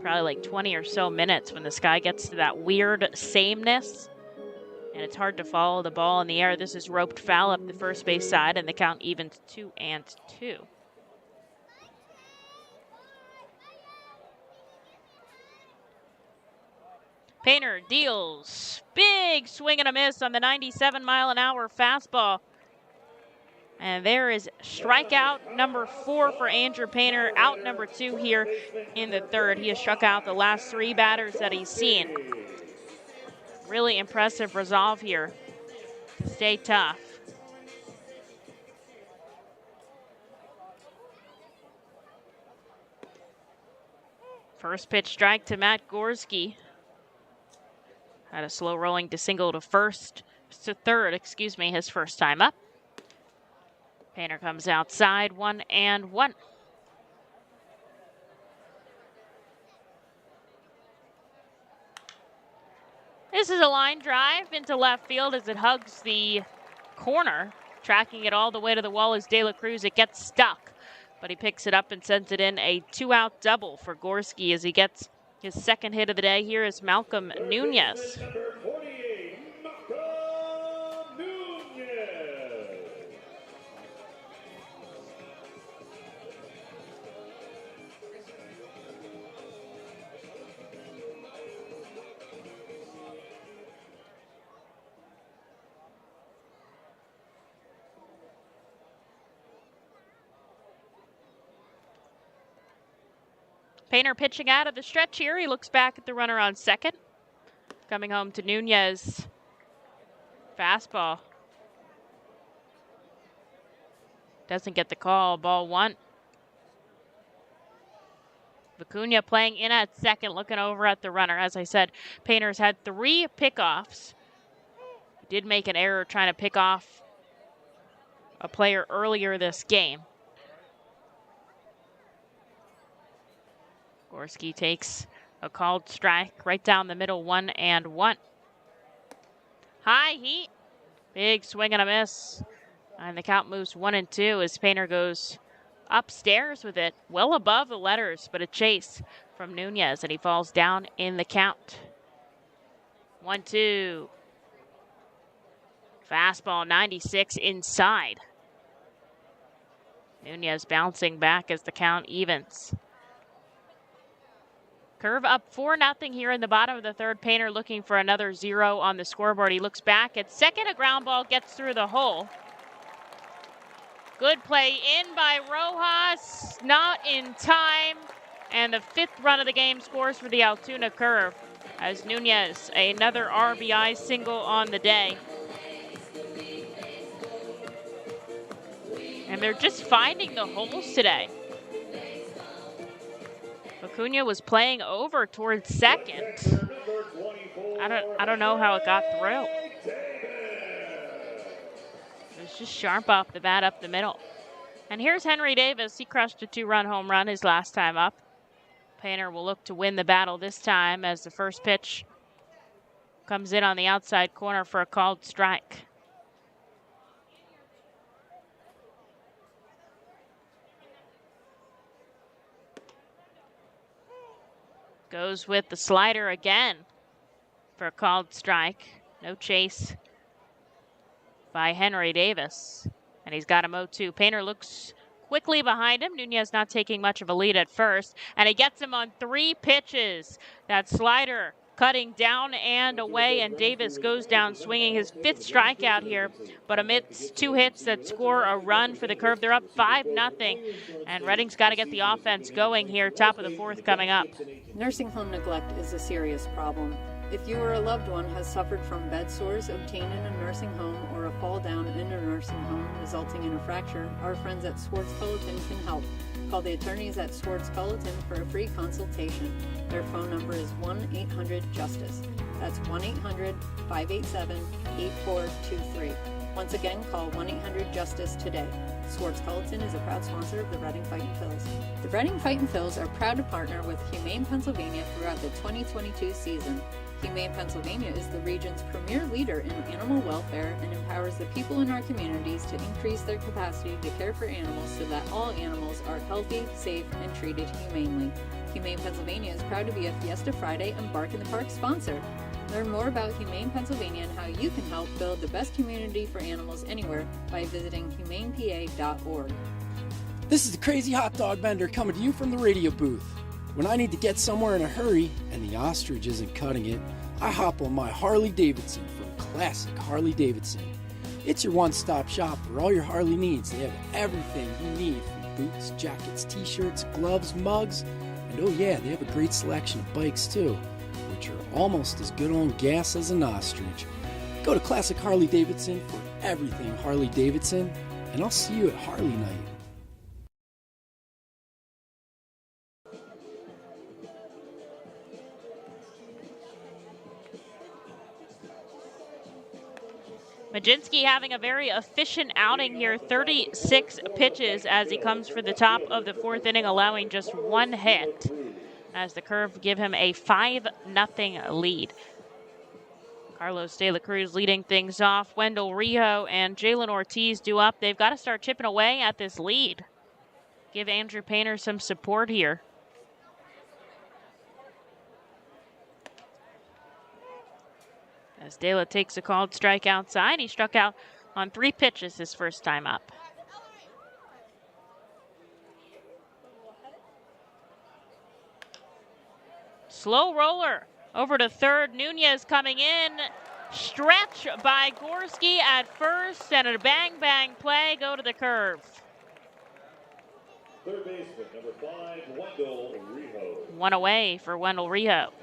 probably like 20 or so minutes when the sky gets to that weird sameness, and it's hard to follow the ball in the air. This is roped foul up the first base side, and the count evens 2-2. Painter deals. Big swing and a miss on the 97-mile-an-hour fastball. And there is strikeout number 4 for Andrew Painter, out number 2 here in the third. He has struck out the last 3 batters that he's seen. Really impressive resolve here to stay tough. First pitch strike to Matt Gorski. Had a slow rolling to single to third, his first time up. Painter comes outside, 1-1. This is a line drive into left field as it hugs the corner. Tracking it all the way to the wall is De La Cruz. It gets stuck, but he picks it up and sends it in. A 2-out double for Gorski as he gets his second hit of the day. Here is Malcolm Nunes. Painter pitching out of the stretch here. He looks back at the runner on second. Coming home to Nunes. Fastball. Doesn't get the call. Ball 1. Vicuña playing in at second, looking over at the runner. As I said, Painter's had 3 pickoffs. He did make an error trying to pick off a player earlier this game. Gorski takes a called strike right down the middle, 1-1. High heat. Big swing and a miss. And the count moves 1-2 as Painter goes upstairs with it, well above the letters, but a chase from Nunes, and he falls down in the count. 1-2. Fastball 96 inside. Nunes bouncing back as the count evens. Curve up 4-0 here in the bottom of the third. Painter looking for another 0 on the scoreboard. He looks back at second. A ground ball gets through the hole. Good play in by Rojas. Not in time. And the 5th run of the game scores for the Altoona Curve as Nunes, another RBI single on the day. And they're just finding the holes today. Vicuña was playing over towards second. I don't know how it got through. It was just sharp off the bat up the middle. And here's Henry Davis. He crushed a 2-run home run his last time up. Painter will look to win the battle this time as the first pitch comes in on the outside corner for a called strike. Goes with the slider again for a called strike. No chase by Henry Davis. And he's got him 0-2. Painter looks quickly behind him. Nunes not taking much of a lead at first. And he gets him on 3 pitches. That slider cutting down and away, and Davis goes down swinging, his 5th strikeout here. But amidst 2 hits that score a run for the Curve, they're up 5-0. And Reading's got to get the offense going here. Top of the 4th coming up. Nursing home neglect is a serious problem. If you or a loved one has suffered from bed sores obtained in a nursing home or a fall down in a nursing home resulting in a fracture, our friends at Swartz Culleton can help. Call the attorneys at Swartz Culleton for a free consultation. Their phone number is 1-800-JUSTICE. That's 1-800-587-8423. Once again, call 1-800-JUSTICE today. Swartz Culleton is a proud sponsor of the Reading Fightin' Phils. The Reading Fightin' Phils are proud to partner with Humane Pennsylvania throughout the 2022 season. Humane Pennsylvania is the region's premier leader in animal welfare and empowers the people in our communities to increase their capacity to care for animals so that all animals are healthy, safe, and treated humanely. Humane Pennsylvania is proud to be a Fiesta Friday and Bark in the Park sponsor. Learn more about Humane Pennsylvania and how you can help build the best community for animals anywhere by visiting humanepa.org. This is the Crazy Hot Dog Bender coming to you from the radio booth. When I need to get somewhere in a hurry and the ostrich isn't cutting it, I hop on my Harley Davidson from Classic Harley Davidson. It's your one-stop shop for all your Harley needs. They have everything you need from boots, jackets, t-shirts, gloves, mugs, and oh yeah, they have a great selection of bikes too, which are almost as good on gas as an ostrich. Go to Classic Harley Davidson for everything Harley Davidson, and I'll see you at Harley Night. Majinski having a very efficient outing here, 36 pitches as he comes for the top of the 4th inning, allowing just 1 hit as the Curve give him a 5-0 lead. Carlos De La Cruz leading things off. Wendell Rio and Jalen Ortiz due up. They've got to start chipping away at this lead. Give Andrew Painter some support here. As De La takes a called strike outside, he struck out on 3 pitches his first time up. Slow roller over to third. Nunes coming in. Stretch by Gorski at first, and a bang-bang play. Go to the Curve. Third baseman, number 5, Wendell Rio. 1 away for Wendell Rio.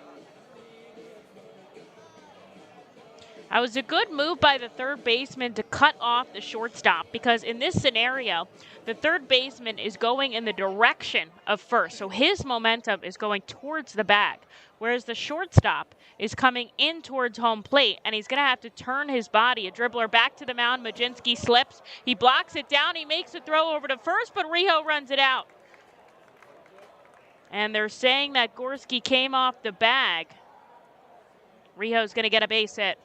It was a good move by the third baseman to cut off the shortstop, because in this scenario, the third baseman is going in the direction of first. So his momentum is going towards the bag, whereas the shortstop is coming in towards home plate, and he's going to have to turn his body. A dribbler back to the mound. Majinski slips. He blocks it down. He makes a throw over to first, but Rio runs it out. And they're saying that Gorski came off the bag. Rio's going to get a base hit.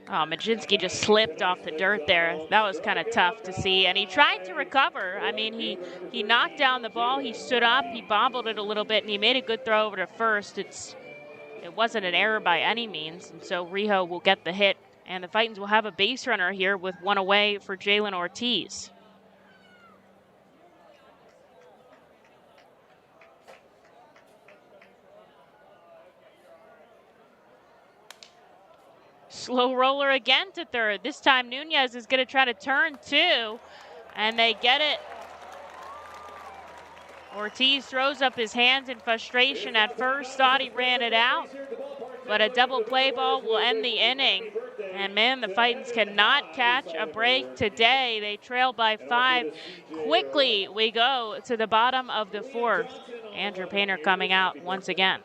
Oh, Majinski just slipped off the dirt there. That was kind of tough to see. And he tried to recover. I mean, he knocked down the ball. He stood up. He bobbled it a little bit, and he made a good throw over to first. It wasn't an error by any means. And so Rio will get the hit. And the Fightins will have a base runner here with 1 away for Jalen Ortiz. Slow roller again to third. This time Nunes is going to try to turn 2, and they get it. Ortiz throws up his hands in frustration at first, thought he ran it out, but a double play ball will end the inning. And man, the Fightins cannot catch a break today. They trail by 5. Quickly we go to the bottom of the 4th. Andrew Painter coming out once again.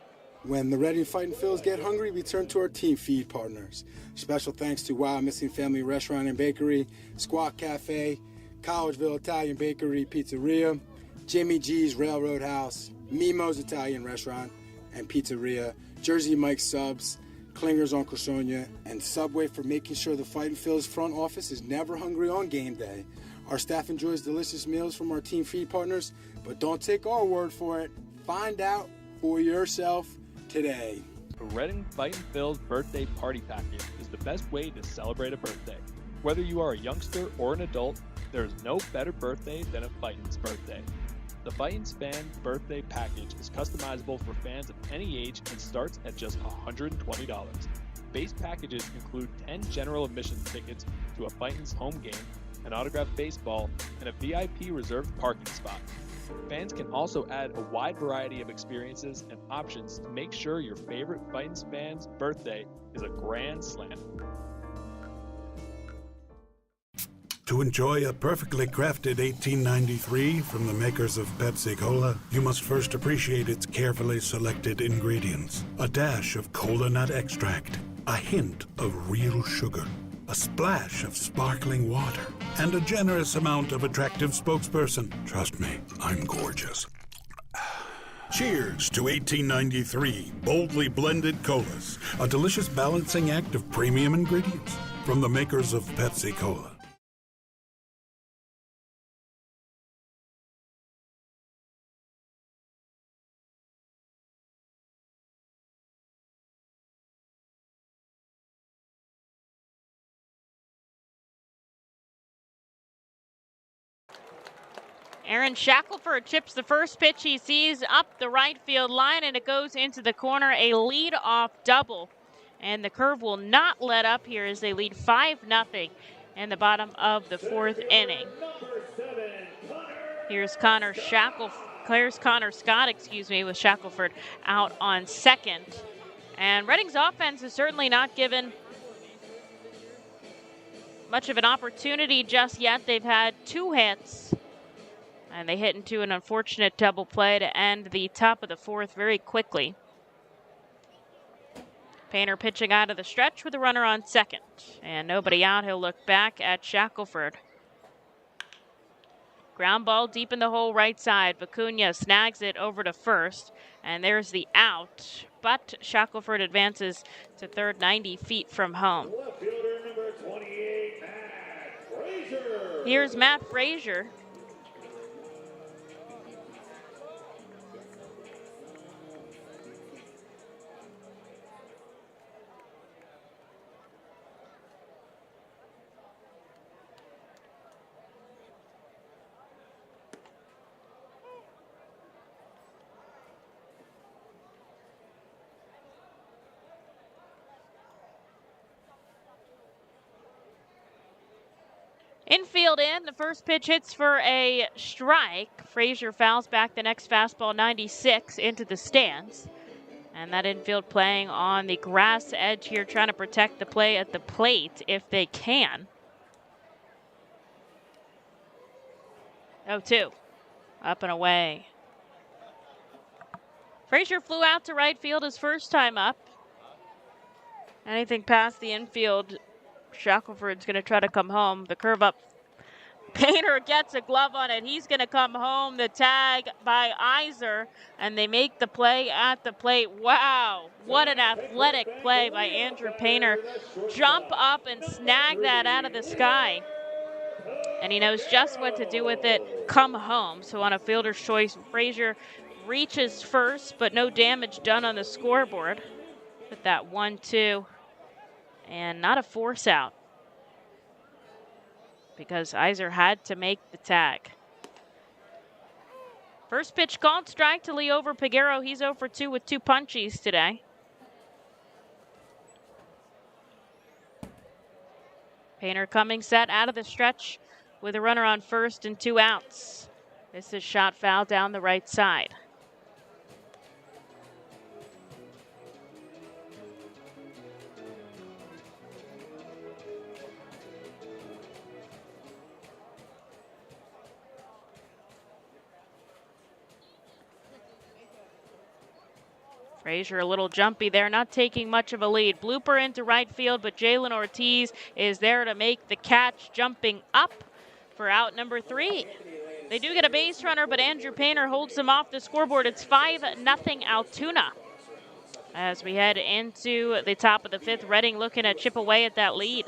When the Reading Fightin' Phils get hungry, we turn to our team feed partners. Special thanks to Wild Missing Family Restaurant and Bakery, Squawk Cafe, Collegeville Italian Bakery Pizzeria, Jimmy G's Railroad House, Mimo's Italian Restaurant and Pizzeria, Jersey Mike's Subs, Klinger's on Causonia, and Subway for making sure the Fightin' Phils front office is never hungry on game day. Our staff enjoys delicious meals from our team feed partners, but don't take our word for it. Find out for yourself today. The Reading Fightin' Phil's birthday party package is the best way to celebrate a birthday. Whether you are a youngster or an adult, there is no better birthday than a Fightin's birthday. The Fightin's Fan Birthday Package is customizable for fans of any age and starts at just $120. Base packages include 10 general admission tickets to a Fightin's home game, an autographed baseball, and a VIP reserved parking spot. Fans can also add a wide variety of experiences and options to make sure your favorite Fightin's fan's birthday is a grand slam. To enjoy a perfectly crafted 1893 from the makers of Pepsi Cola, you must first appreciate its carefully selected ingredients. A dash of cola nut extract, a hint of real sugar, a splash of sparkling water, and a generous amount of attractive spokesperson. Trust me, I'm gorgeous. Cheers to 1893 boldly blended colas, a delicious balancing act of premium ingredients from the makers of Pepsi Cola. Aaron Shackelford chips the first pitch he sees up the right field line, and it goes into the corner, a lead-off double. And the Curve will not let up here as they lead 5-0 in the bottom of the fourth inning. Here's Connor Scott, with Shackelford out on second. And Reading's offense has certainly not given much of an opportunity just yet. They've had 2 hits. And they hit into an unfortunate double play to end the top of the fourth very quickly. Painter pitching out of the stretch with a runner on second. And nobody out. He'll look back at Shackelford. Ground ball deep in the hole right side. Vicuña snags it over to first. And there's the out. But Shackelford advances to third, 90 feet from home. Left fielder number 28, Matt Frazier. Here's Matt Frazier. Infield in, the first pitch hits for a strike. Frazier fouls back the next fastball 96 into the stands. And that infield playing on the grass edge here, trying to protect the play at the plate if they can. 0-2, up and away. Frazier flew out to right field his first time up. Anything past the infield, Shackelford's going to try to come home. The curve up. Painter gets a glove on it. He's going to come home. The tag by Iser, and they make the play at the plate. Wow, what an athletic play by Andrew Painter. Jump up and snag that out of the sky. And he knows just what to do with it. Come home. So on a fielder's choice, Frazier reaches first, but no damage done on the scoreboard. With that 1-2. And not a force out because Iser had to make the tag. First pitch called strike to Liover Peguero. He's 0 for 2 with 2 punchies today. Painter coming set out of the stretch with a runner on first and 2 outs. This is shot foul down the right side. Frazier a little jumpy there, not taking much of a lead. Blooper into right field, but Jalen Ortiz is there to make the catch, jumping up for out number 3. They do get a base runner, but Andrew Painter holds them off the scoreboard. It's 5-0 Altoona. As we head into the top of the 5th, Reading looking to chip away at that lead.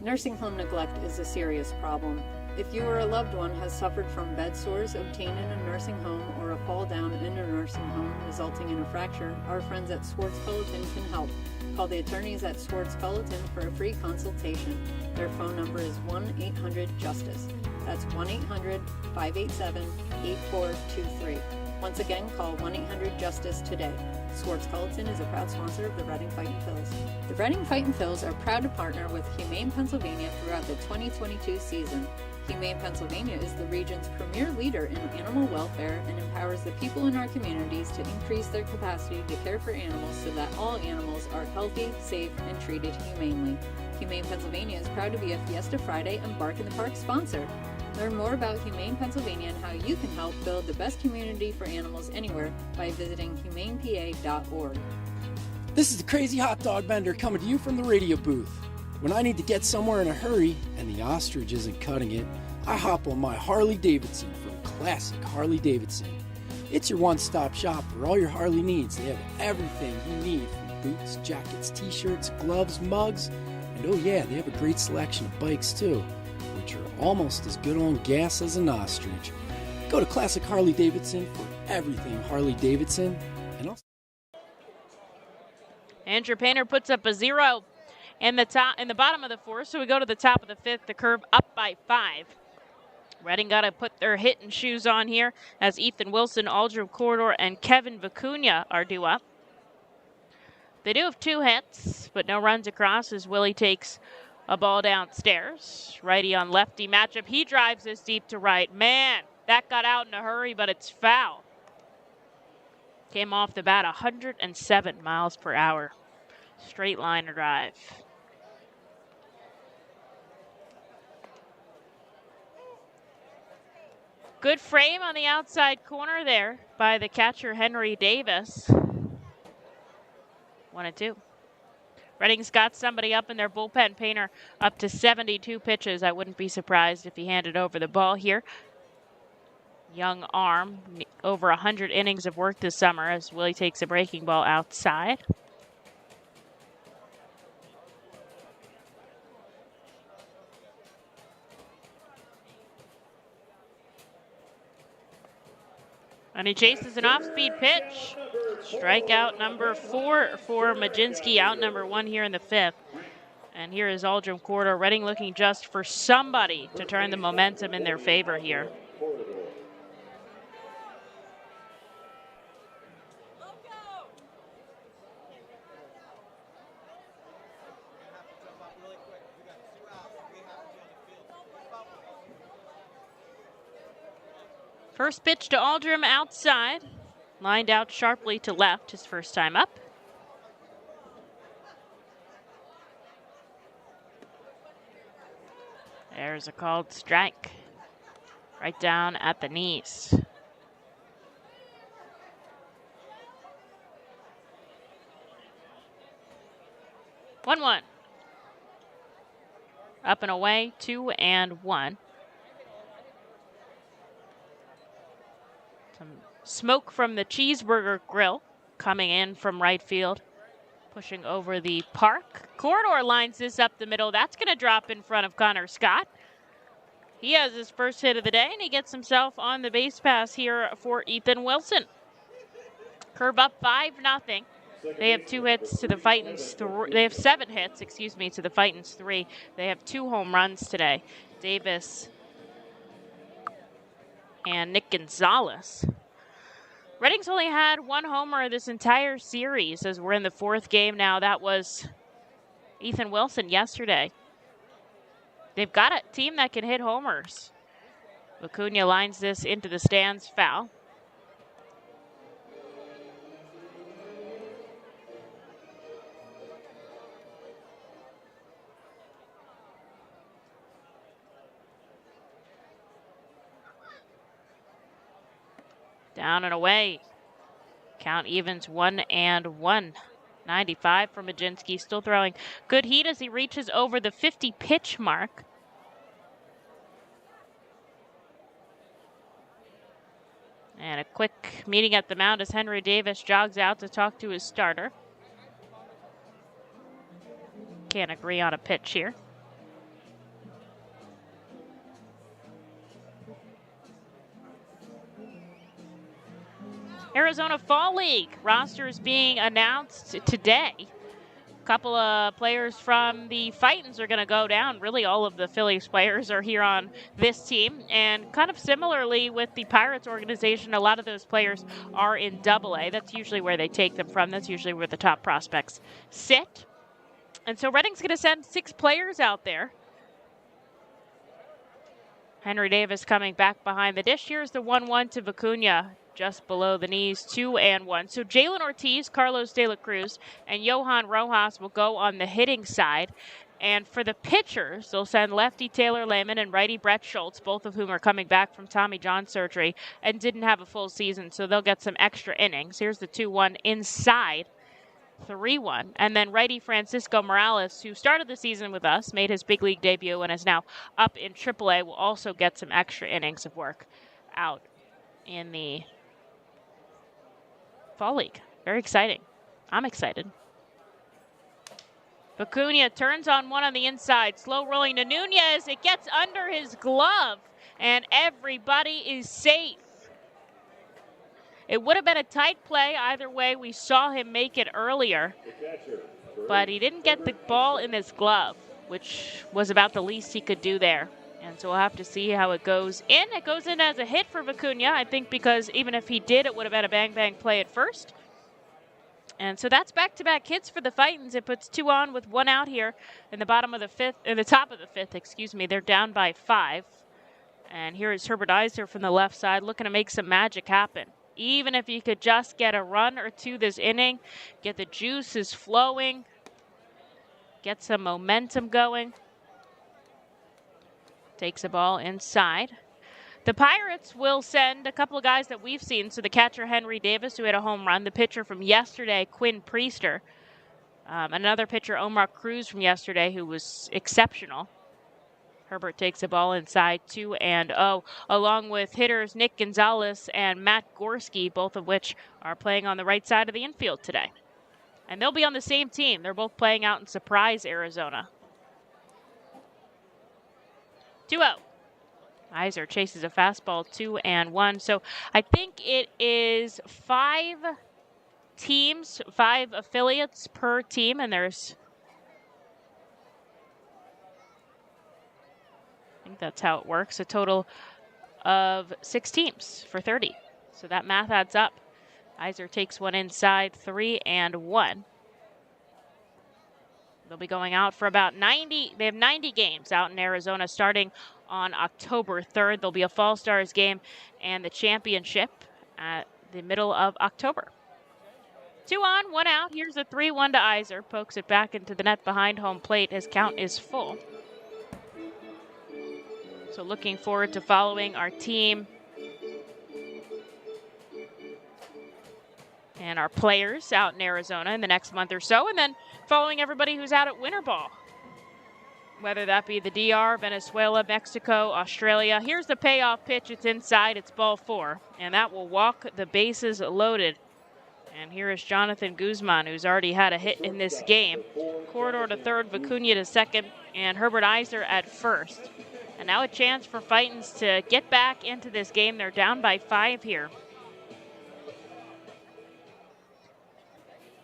Nursing home neglect is a serious problem. If you or a loved one has suffered from bed sores obtained in a nursing home or a fall down in a nursing home resulting in a fracture, our friends at Swartz Culleton can help. Call the attorneys at Swartz Culleton for a free consultation. Their phone number is 1-800-JUSTICE. That's 1-800-587-8423. Once again, call 1-800-JUSTICE today. Swartz Culleton is a proud sponsor of the Reading Fightin' Phils. The Reading Fightin' Phils are proud to partner with Humane Pennsylvania throughout the 2022 season. Humane Pennsylvania is the region's premier leader in animal welfare and empowers the people in our communities to increase their capacity to care for animals so that all animals are healthy, safe, and treated humanely. Humane Pennsylvania is proud to be a Fiesta Friday and Bark in the Park sponsor. Learn more about Humane Pennsylvania and how you can help build the best community for animals anywhere by visiting humanepa.org. This is the Crazy Hot Dog Bender coming to you from the radio booth. When I need to get somewhere in a hurry and the ostrich isn't cutting it, I hop on my Harley Davidson from Classic Harley Davidson. It's your one-stop shop for all your Harley needs. They have everything you need from boots, jackets, t-shirts, gloves, mugs, and oh yeah, they have a great selection of bikes too, which are almost as good on gas as an ostrich. Go to Classic Harley Davidson for everything Harley Davidson. And also Andrew Painter puts up a 0 in the bottom of the fourth, so we go to the top of the fifth. The Curve up by 5. Reading got to put their hitting shoes on here as Ethan Wilson, Aldrum Corridor, and Kevin Vicuña are due up. They do have 2 hits, but no runs across as Willie takes a ball downstairs. Righty on lefty matchup. He drives this deep to right. Man, that got out in a hurry, but it's foul. Came off the bat 107 miles per hour. Straight line drive. Good frame on the outside corner there by the catcher, Henry Davis. 1-2. Reading's got somebody up in their bullpen. Painter up to 72 pitches. I wouldn't be surprised if he handed over the ball here. Young arm, over 100 innings of work this summer as Willie takes a breaking ball outside. And he chases an off-speed pitch. Strikeout number 4 for Majinski, out number 1 here in the 5th. And here is Aldrum Corridor. Reading looking just for somebody to turn the momentum in their favor here. First pitch to Aldrum outside. Lined out sharply to left, his first time up. There's a called strike. Right down at the knees. One. Up and away, 2-1. Some smoke from the cheeseburger grill coming in from right field, pushing over the park. Corridor lines this up the middle. That's going to drop in front of Connor Scott. He has his first hit of the day, and he gets himself on the base pass here for Ethan Wilson. Curve up 5-0. They have 2 hits to the Fightins. They have 7 hits, to the Fightins 3. They have 2 home runs today. Davis and Nick Gonzalez. Reading's only had 1 homer this entire series as we're in the 4th game now. That was Ethan Wilson yesterday. They've got a team that can hit homers. Vicuña lines this into the stands, foul. Down and away. Count evens 1-1. 95 from Majinski. Still throwing good heat as he reaches over the 50 pitch mark. And a quick meeting at the mound as Henry Davis jogs out to talk to his starter. Can't agree on a pitch here. Arizona Fall League rosters being announced today. A couple of players from the Fightins are going to go down. Really, all of the Phillies players are here on this team. And kind of similarly with the Pirates organization, a lot of those players are in AA. That's usually where they take them from. That's usually where the top prospects sit. And so Reading's going to send 6 players out there. Henry Davis coming back behind the dish. Here's the 1-1 to Vicuña, just below the knees, 2-1. So Jalen Ortiz, Carlos De La Cruz, and Johan Rojas will go on the hitting side. And for the pitchers, they'll send lefty Taylor Lehman and righty Brett Schultz, both of whom are coming back from Tommy John surgery and didn't have a full season, so they'll get some extra innings. Here's the 2-1 inside. 3-1. And then righty Francisco Morales, who started the season with us, made his big league debut and is now up in AAA, will also get some extra innings of work out in the Fall League. Very exciting. I'm excited. Vicuña turns on one on the inside. Slow rolling to Nunes. It gets under his glove, and everybody is safe. It would have been a tight play either way. We saw him make it earlier, but he didn't get the ball in his glove, which was about the least he could do there. And so we'll have to see how it goes in. It goes in as a hit for Vicuña, I think, because even if he did, it would have been a bang-bang play at first. And so that's back-to-back hits for the Fightins. It puts 2 on with 1 out here in the bottom of the fifth, in the top of the fifth, excuse me. They're down by 5. And here is Herbert Eiser from the left side looking to make some magic happen. Even if you could just get a run or two this inning, get the juices flowing, get some momentum going. Takes a ball inside. The Pirates will send a couple of guys that we've seen. So the catcher, Henry Davis, who hit a home run. The pitcher from yesterday, Quinn Priester. Another pitcher, Omar Cruz, from yesterday, who was exceptional. Herbert takes a ball inside, 2-0, along with hitters Nick Gonzalez and Matt Gorski, both of which are playing on the right side of the infield today. And they'll be on the same team. They're both playing out in Surprise, Arizona. 2-0. Eiser chases a fastball, 2-1. So I think it is 5 teams, 5 affiliates per team, and there's... I think that's how it works. A total of 6 teams for 30. So that math adds up. Eiser takes one inside, 3-1. They'll be going out for about 90. They have 90 games out in Arizona starting on October 3rd. There'll be a Fall Stars game and the championship at the middle of October. 2 on, 1 out. Here's a 3-1 to Eiser. Pokes it back into the net behind home plate. His count is full. So looking forward to following our team and our players out in Arizona in the next month or so, and then following everybody who's out at Winter Ball, whether that be the DR, Venezuela, Mexico, Australia. Here's the payoff pitch. It's inside. It's ball 4, and that will walk the bases loaded. And here is Jonathan Guzman, who's already had a hit in this game. Corridor to third, Vicuña to second, and Herbert Eiser at first. And now a chance for Fightins to get back into this game. They're down by 5 here.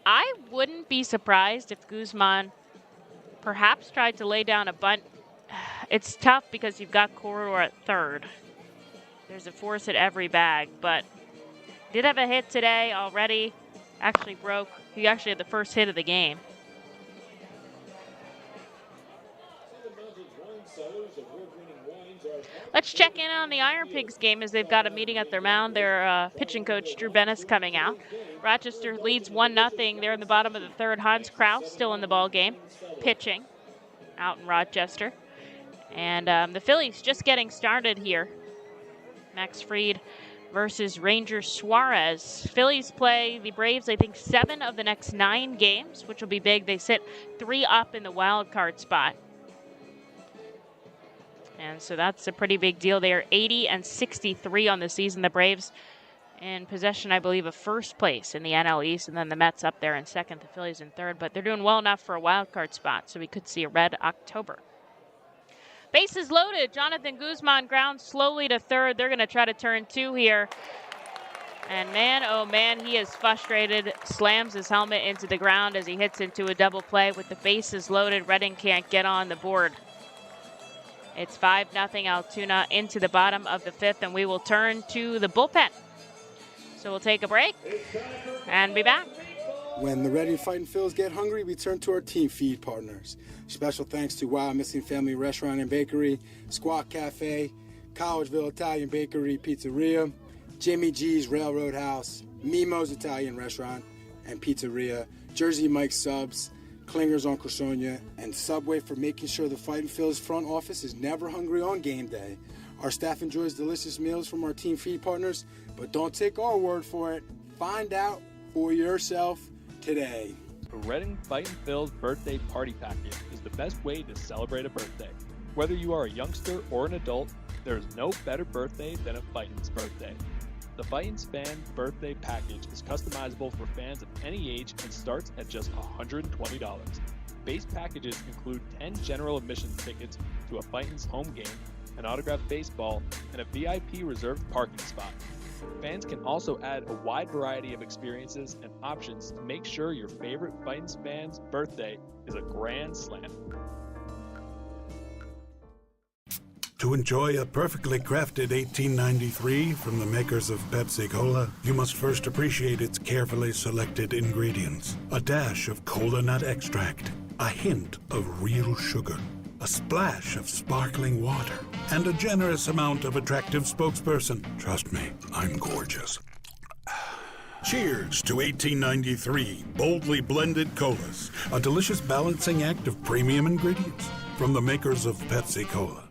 I wouldn't be surprised if Guzman perhaps tried to lay down a bunt. It's tough because you've got Corridor at third. There's a force at every bag, but did have a hit today already. Actually broke. He actually had the first hit of the game. Let's check in on the Iron Pigs game as they've got a meeting at their mound. Their pitching coach, Drew Bennis, coming out. Rochester leads 1-0. They're in the bottom of the third. Hans Kraus still in the ball game, pitching out in Rochester. And the Phillies just getting started here. Max Fried versus Ranger Suarez. Phillies play the Braves, I think, 7 of the next 9 games, which will be big. They sit 3 up in the wild card spot. And so that's a pretty big deal. They are 80-63 on the season. The Braves in possession, I believe, of first place in the NL East, and then the Mets up there in second, the Phillies in third. But they're doing well enough for a wild card spot, so we could see a red October. Bases loaded. Jonathan Guzman grounds slowly to third. They're going to try to turn 2 here. And man, oh man, he is frustrated, slams his helmet into the ground as he hits into a double play with the bases loaded. Reading can't get on the board. It's 5-0 Altoona into the bottom of the fifth, and we will turn to the bullpen. So we'll take a break and be back. When the Ready Fightin' Phils get hungry, we turn to our team feed partners. Special thanks to Wild Missing Family Restaurant and Bakery, Squawk Cafe, Collegeville Italian Bakery Pizzeria, Jimmy G's Railroad House, Mimo's Italian Restaurant and Pizzeria, Jersey Mike's Subs, Klinger's on Cressonia, and Subway for making sure the Fightin' Phils front office is never hungry on game day. Our staff enjoys delicious meals from our team feed partners, but don't take our word for it. Find out for yourself today. The Reading Fightin' Phils birthday party package is the best way to celebrate a birthday. Whether you are a youngster or an adult, there is no better birthday than a Fightin's birthday. The Fightin's Fan Birthday Package is customizable for fans of any age and starts at just $120. Base packages include 10 general admission tickets to a Fightin's home game, an autographed baseball, and a VIP reserved parking spot. Fans can also add a wide variety of experiences and options to make sure your favorite Fightin's fan's birthday is a grand slam. To enjoy a perfectly crafted 1893 from the makers of Pepsi Cola, you must first appreciate its carefully selected ingredients. A dash of cola nut extract, a hint of real sugar, a splash of sparkling water, and a generous amount of attractive spokesperson. Trust me, I'm gorgeous. Cheers to 1893 boldly blended colas, a delicious balancing act of premium ingredients from the makers of Pepsi Cola.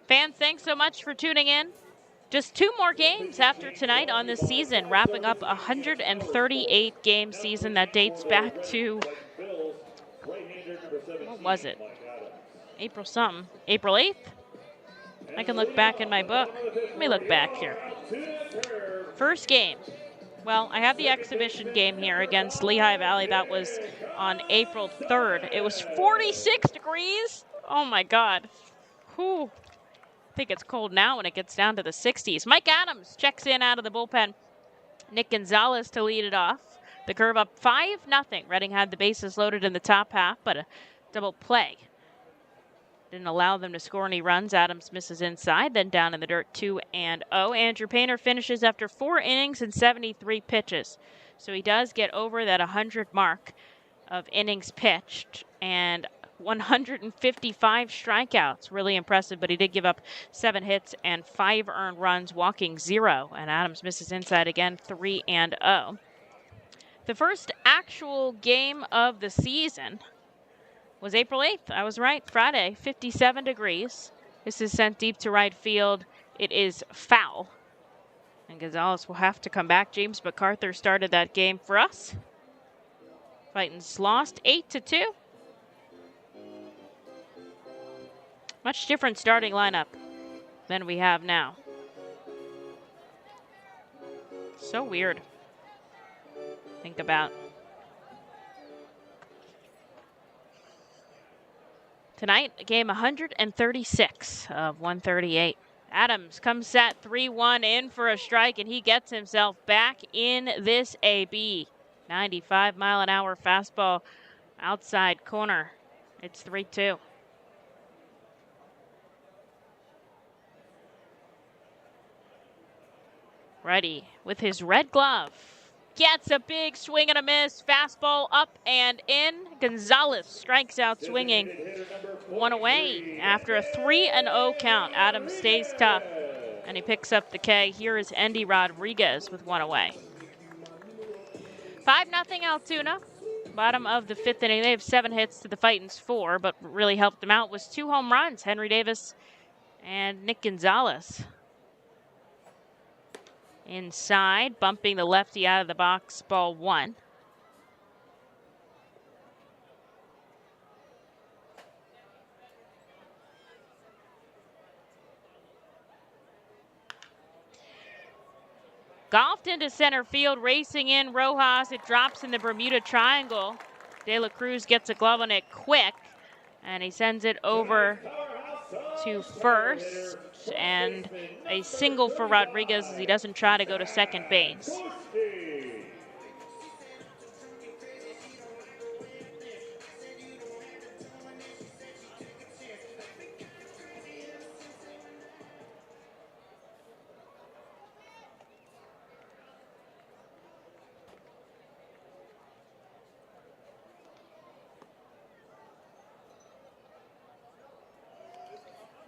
Fans, thanks so much for tuning in. Just 2 more games after tonight on this season, wrapping up a 138-game season that dates back to, what was it? April something. April 8th? I can look back in my book. Let me look back here. First game. Well, I have the exhibition game here against Lehigh Valley. That was on April 3rd. It was 46 degrees. Oh, my God. Whew. I think it's cold now when it gets down to the 60s. Mike Adams checks in out of the bullpen. Nick Gonzalez to lead it off. The curve up 5-0. Reading had the bases loaded in the top half, but a double play didn't allow them to score any runs. Adams misses inside, then down in the dirt 2-0. Andrew Painter finishes after 4 innings and 73 pitches. So he does get over that 100 mark of innings pitched and 155 strikeouts. Really impressive, but he did give up 7 hits and 5 earned runs, walking 0. And Adams misses inside again, 3-0. The first actual game of the season was April 8th. I was right. Friday, 57 degrees. This is sent deep to right field. It is foul. And Gonzalez will have to come back. James MacArthur started that game for us. Fightin's lost 8-2. Much different starting lineup than we have now. So weird. Think about. Tonight, game 136 of 138. Adams comes set 3-1 in for a strike, and he gets himself back in this AB. 95-mile-an-hour fastball outside corner. It's 3-2. Ready with his red glove. Gets a big swing and a miss. Fastball up and in. Gonzalez strikes out swinging. 1 away after a 3-0 count. Adams stays tough, and he picks up the K. Here is Endy Rodriguez with 1 away. 5-0 Altoona. Bottom of the 5th inning. They have 7 hits to the Fightin's 4, but really helped them out was 2 home runs. Henry Davis and Nick Gonzalez. Inside, bumping the lefty out of the box, ball 1. Golfed into center field, racing in Rojas. It drops in the Bermuda Triangle. De La Cruz gets a glove on it quick, and he sends it over to first, and a single for Rodriguez as he doesn't try to go to second base.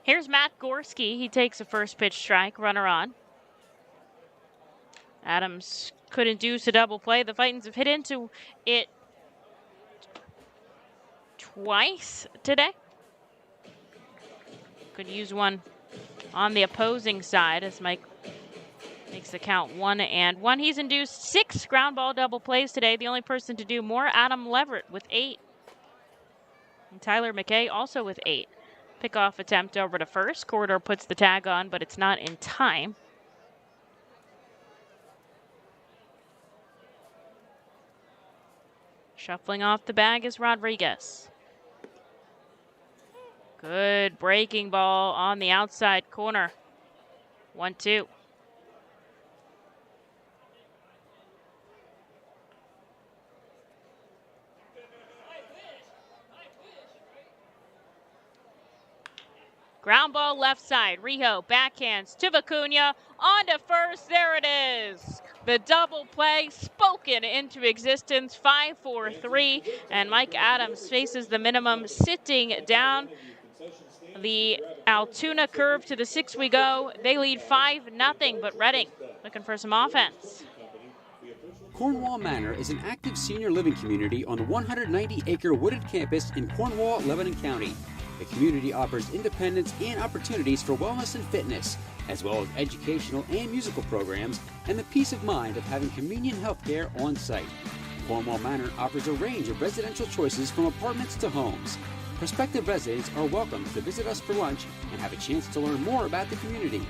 Here's Matt Gorski. He takes a first pitch strike, runner on. Adams could induce a double play. The Fightins have hit into it twice today. Could use one on the opposing side as Mike makes the count 1-1. He's induced 6 ground ball double plays today. The only person to do more, Adam Leverett with 8. And Tyler McKay also with 8. Pickoff attempt over to first. Corridor puts the tag on, but it's not in time. Shuffling off the bag is Rodriguez. Good breaking ball on the outside corner. 1-2. Ground ball left side. Rio backhands to Vicuña. On to first. There it is. The double play spoken into existence. 5-4-3. And Mike Adams faces the minimum sitting down. The Altoona curve to the 6 we go. They lead 5-0, but Reading looking for some offense. Cornwall Manor is an active senior living community on the 190-acre wooded campus in Cornwall, Lebanon County. The community offers independence and opportunities for wellness and fitness, as well as educational and musical programs, and the peace of mind of having convenient health care on site. Cornwall Manor offers a range of residential choices from apartments to homes. Prospective residents are welcome to visit us for lunch and have a chance to learn more about the community.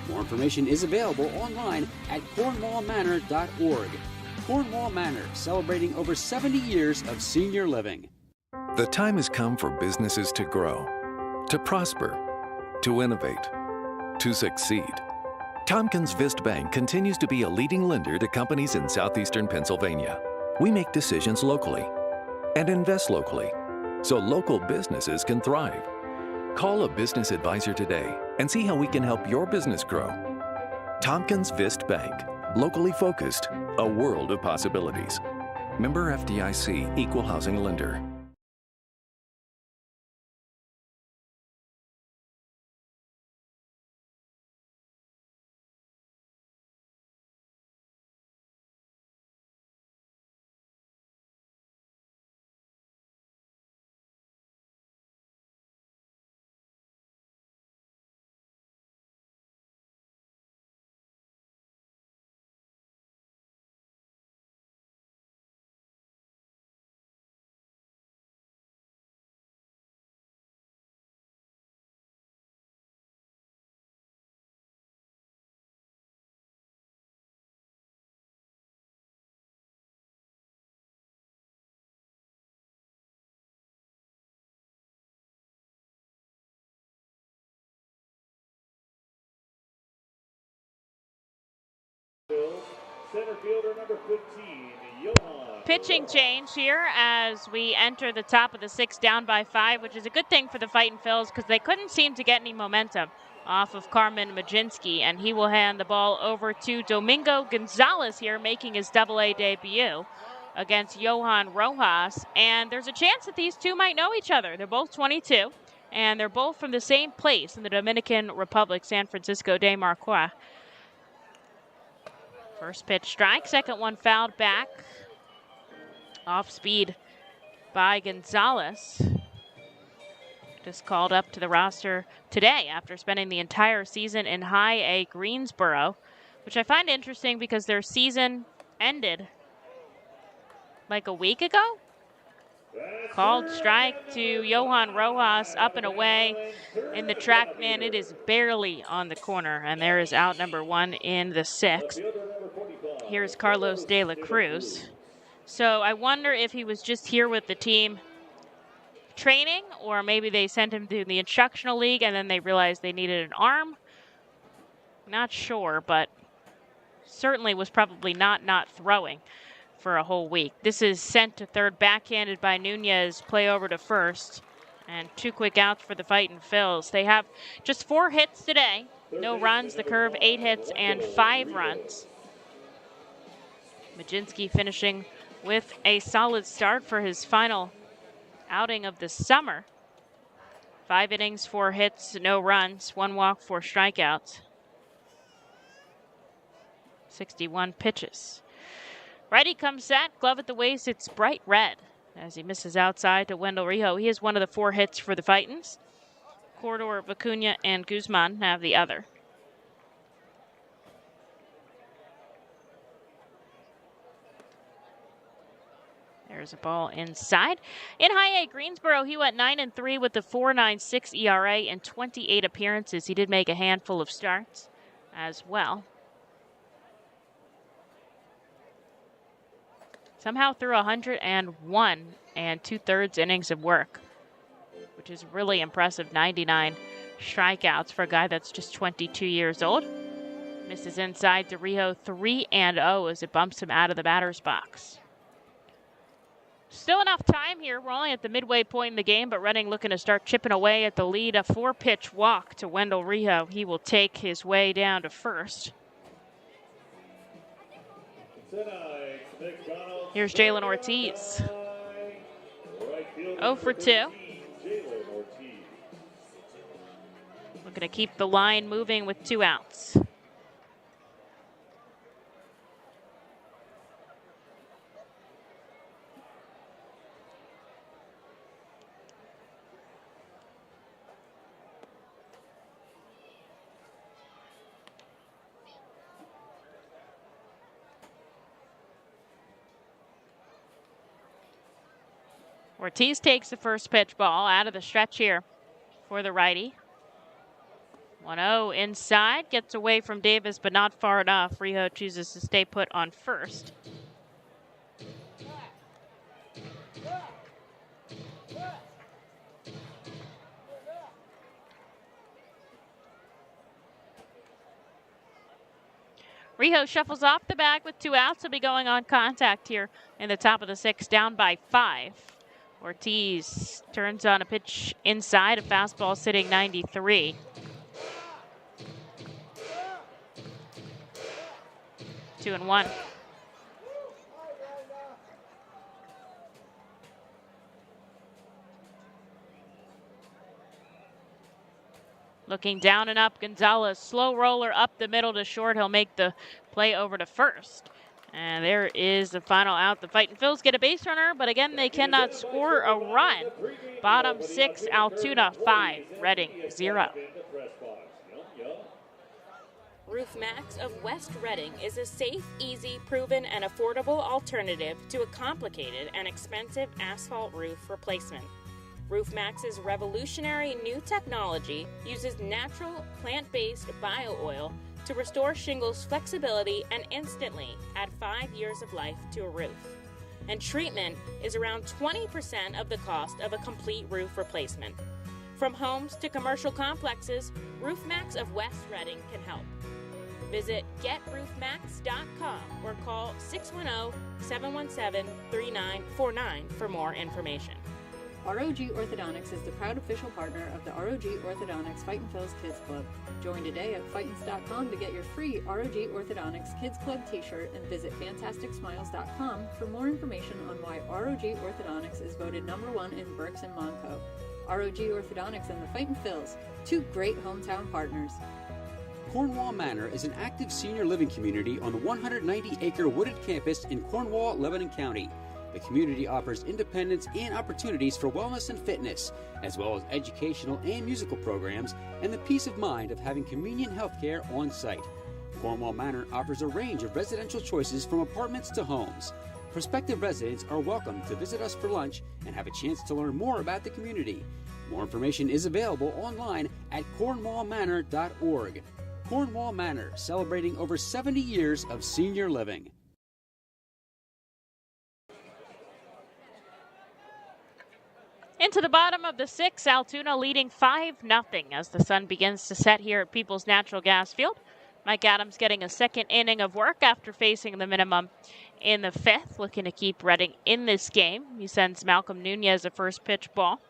More information is available online at cornwallmanor.org. Cornwall Manor, celebrating over 70 years of senior living. The time has come for businesses to grow, to prosper, to innovate, to succeed. Tompkins Vist Bank continues to be a leading lender to companies in southeastern Pennsylvania. We make decisions locally and invest locally so local businesses can thrive. Call a business advisor today and see how we can help your business grow. Tompkins Vist Bank, locally focused, a world of possibilities. Member FDIC, Equal Housing Lender. Center fielder number 15, Johan. Pitching change here as we enter the top of the 6th down by 5, which is a good thing for the Fightin' Phils because they couldn't seem to get any momentum off of Carmen Majinski, and he will hand the ball over to Domingo Gonzalez here, making his AA debut against Johan Rojas. And there's a chance that these two might know each other. They're both 22, and they're both from the same place in the Dominican Republic, San Francisco de Marquez. First pitch strike, second one fouled back. Off speed by Gonzalez. Just called up to the roster today after spending the entire season in High A Greensboro, which I find interesting because their season ended like a week ago. Called strike to Johan Rojas, up and away in the track man. It is barely on the corner, and there is out number 1 in the 6th. Here's Carlos de la Cruz. So I wonder if he was just here with the team training, or maybe they sent him to the instructional league and then they realized they needed an arm. Not sure, but certainly was probably not throwing for a whole week. This is sent to third, backhanded by Nunes, play over to first, and 2 quick outs for the Fightin' Phils. They have just 4 hits today, no runs. The Curve 8 hits and 5 runs. Majinski finishing with a solid start for his final outing of the summer. 5 innings, 4 hits, no runs, 1 walk, 4 strikeouts. 61 pitches. Righty comes set, glove at the waist, it's bright red as he misses outside to Wendell Rio. He is one of the 4 hits for the Fightins. Corridor, Vicuña, and Guzman have the other. There's a ball inside. In high A, Greensboro, he went 9-3 with the 4.96 ERA in 28 appearances. He did make a handful of starts as well. Somehow threw 101 and 2/3 innings of work, which is really impressive. 99 strikeouts for a guy that's just 22 years old. Misses inside to Rio, 3-0 as it bumps him out of the batter's box. Still enough time here. We're only at the midway point in the game, but Reading looking to start chipping away at the lead. A 4-pitch walk to Wendell Rio. He will take his way down to first. Here's Jalen Ortiz. 0 for 2. Looking to keep the line moving with 2 outs. Ortiz takes the first pitch ball out of the stretch here for the righty. 1-0 inside, gets away from Davis, but not far enough. Rio chooses to stay put on first. Rio shuffles off the bag with 2 outs. He'll be going on contact here in the top of the 6th, down by 5. Ortiz turns on a pitch inside, a fastball sitting 93. Two and 1. Looking down and up, Gonzalez, slow roller up the middle to short. He'll make the play over to first. And there is the final out. The Fightin' Phils get a base runner, but again, they cannot score a run. Bottom 6, Altoona 5, Reading 0. Roof Max of West Reading is a safe, easy, proven, and affordable alternative to a complicated and expensive asphalt roof replacement. Roof Max's revolutionary new technology uses natural, plant-based bio-oil to restore shingles' flexibility and instantly add 5 years of life to a roof. And treatment is around 20% of the cost of a complete roof replacement. From homes to commercial complexes, Roof Max of West Reading can help. Visit GetRoofMax.com or call 610-717-3949 for more information. ROG Orthodontics is the proud official partner of the ROG Orthodontics Fightin' Phils Kids Club. Join today at Fightins.com to get your free ROG Orthodontics Kids Club t-shirt and visit FantasticSmiles.com for more information on why ROG Orthodontics is voted #1 in Berks and Monco. ROG Orthodontics and the Fightin' Phils, 2 great hometown partners. Cornwall Manor is an active senior living community on the 190-acre wooded campus in Cornwall, Lebanon County. The community offers independence and opportunities for wellness and fitness, as well as educational and musical programs, and the peace of mind of having convenient health care on site. Cornwall Manor offers a range of residential choices from apartments to homes. Prospective residents are welcome to visit us for lunch and have a chance to learn more about the community. More information is available online at cornwallmanor.org. Cornwall Manor, celebrating over 70 years of senior living. Into the bottom of the 6th, Altoona leading 5-0 as the sun begins to set here at Peoples Natural Gas Field. Mike Adams getting a second inning of work after facing the minimum in the 5th, looking to keep Reading in this game. He sends Malcolm Nunes a first pitch ball.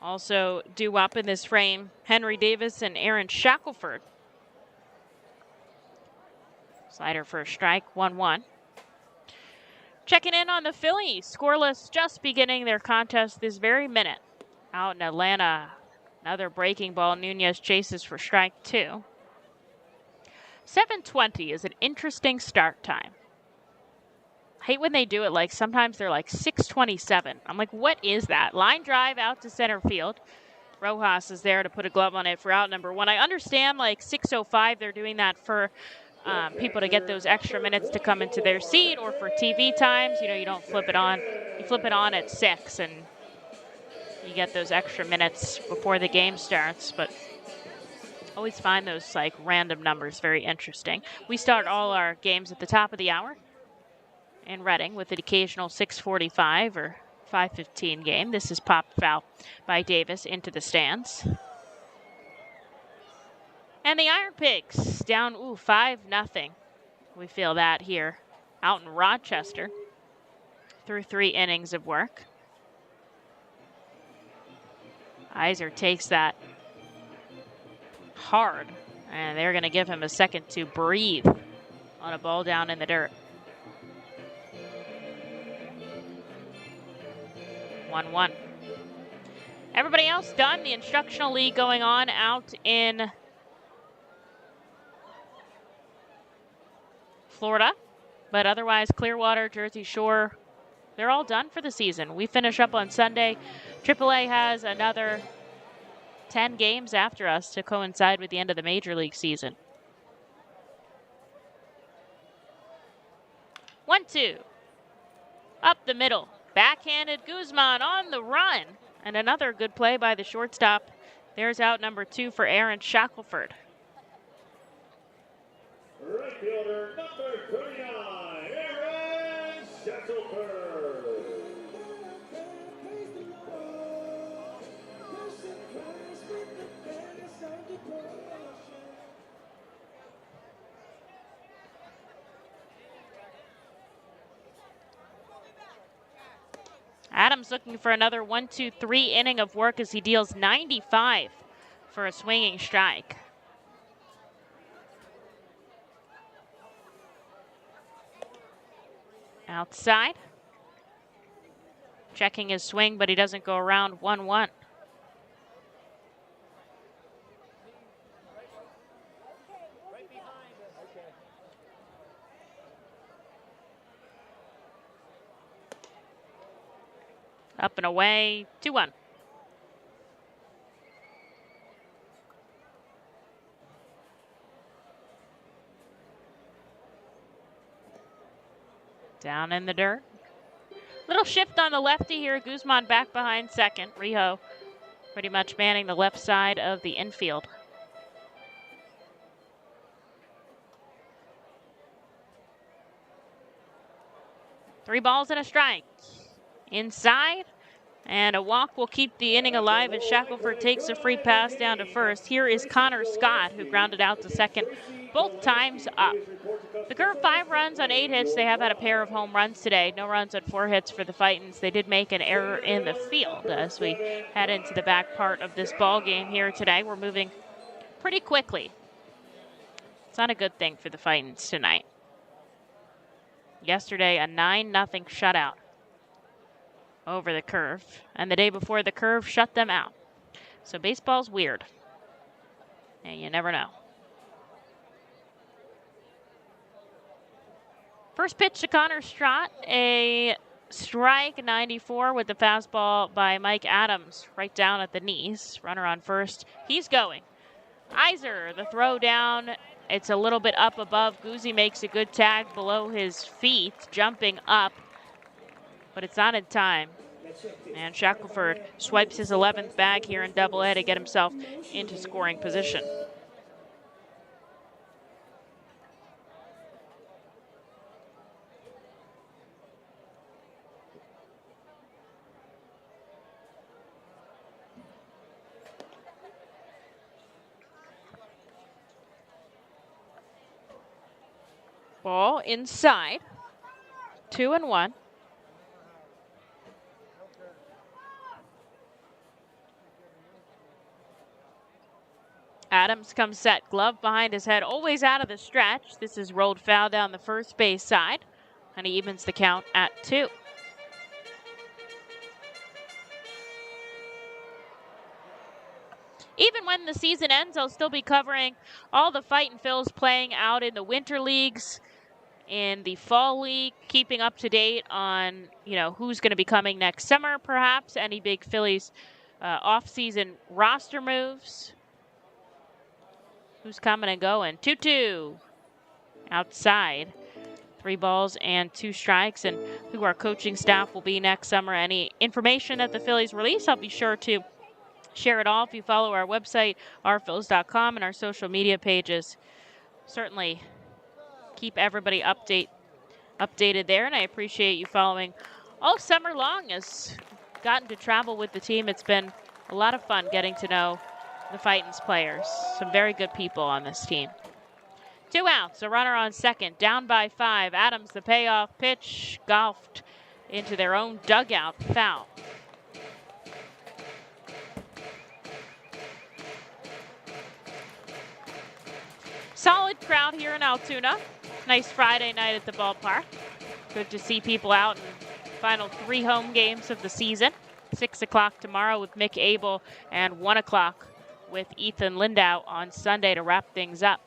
Also due up in this frame, Henry Davis and Aaron Shackelford. Slider for a strike, 1-1. Checking in on the Phillies, scoreless, just beginning their contest this very minute. Out in Atlanta, another breaking ball. Nunes chases for strike 2. 7:20 is an interesting start time. I hate when they do it, like sometimes they're like 6:27. I'm like, what is that? Line drive out to center field. Rojas is there to put a glove on it for out number 1. I understand like 6:05 they're doing that for people to get those extra minutes to come into their seat, or for TV times. You know, you don't flip it on. You flip it on at 6 and you get those extra minutes before the game starts. But always find those like random numbers very interesting. We start all our games at the top of the hour in Reading with an occasional 6:45 or 5:15 game. This is popped foul by Davis into the stands. And the Iron Pigs down 5-0. We feel that here out in Rochester through 3 innings of work. Iser takes that hard, and they're going to give him a second to breathe on a ball down in the dirt. 1-1. Everybody else done. The instructional league going on out in Florida, but otherwise Clearwater, Jersey Shore, they're all done for the season. We finish up on Sunday. AAA has another 10 games after us to coincide with the end of the Major League season. 1-2. Up the middle. Backhanded Guzman on the run. And another good play by the shortstop. There's out number 2 for Aaron Shackelford. Right fielder number 39, Aaron Shackelford. Adams looking for another 1-2-3 inning of work as he deals 95 for a swinging strike. Outside. Checking his swing, but he doesn't go around. 1-1. Up and away. 2-1. Down in the dirt. Little shift on the lefty here. Guzman back behind second. Rio pretty much manning the left side of the infield. Three balls and a strike. Inside. And a walk will keep the inning alive as Shackelford takes a free pass down to first. Here is Connor Scott, who grounded out to second, both times up. The Curve 5 runs on 8 hits. They have had a pair of home runs today. No runs on 4 hits for the Fightins. They did make an error in the field as we head into the back part of this ball game here today. We're moving pretty quickly. It's not a good thing for the Fightins tonight. Yesterday, a 9-0 shutout over the Curve, and the day before the Curve shut them out. So baseball's weird, and you never know. First pitch to Connor Scott, a strike, 94 with the fastball by Mike Adams, right down at the knees. Runner on first, he's going. Iser, the throw down, it's a little bit up above. Guzzi makes a good tag below his feet, jumping up, but it's not in time. And Shackelford swipes his 11th bag here in Double-A to get himself into scoring position. Ball inside. 2-1. Adams comes set, glove behind his head, always out of the stretch. This is rolled foul down the first base side, and he evens the count at 2. Even when the season ends, I'll still be covering all the Fightin' Phils playing out in the winter leagues, in the fall league, keeping up to date on, who's going to be coming next summer, perhaps, any big Phillies off-season roster moves. Who's coming and going? 2-2 outside. 3 balls and 2 strikes, and who our coaching staff will be next summer. Any information that the Phillies release, I'll be sure to share it all if you follow our website, ourphils.com, and our social media pages. Certainly keep everybody updated there, and I appreciate you following all summer long. As gotten to travel with the team, it's been a lot of fun getting to know the Fightin's players. Some very good people on this team. 2 outs, a runner on second, down by 5. Adams, the payoff pitch, golfed into their own dugout, foul. Solid crowd here in Altoona. Nice Friday night at the ballpark. Good to see people out in final 3 home games of the season. 6 o'clock tomorrow with Mick Abel, and 1 o'clock with Ethan Lindau on Sunday to wrap things up.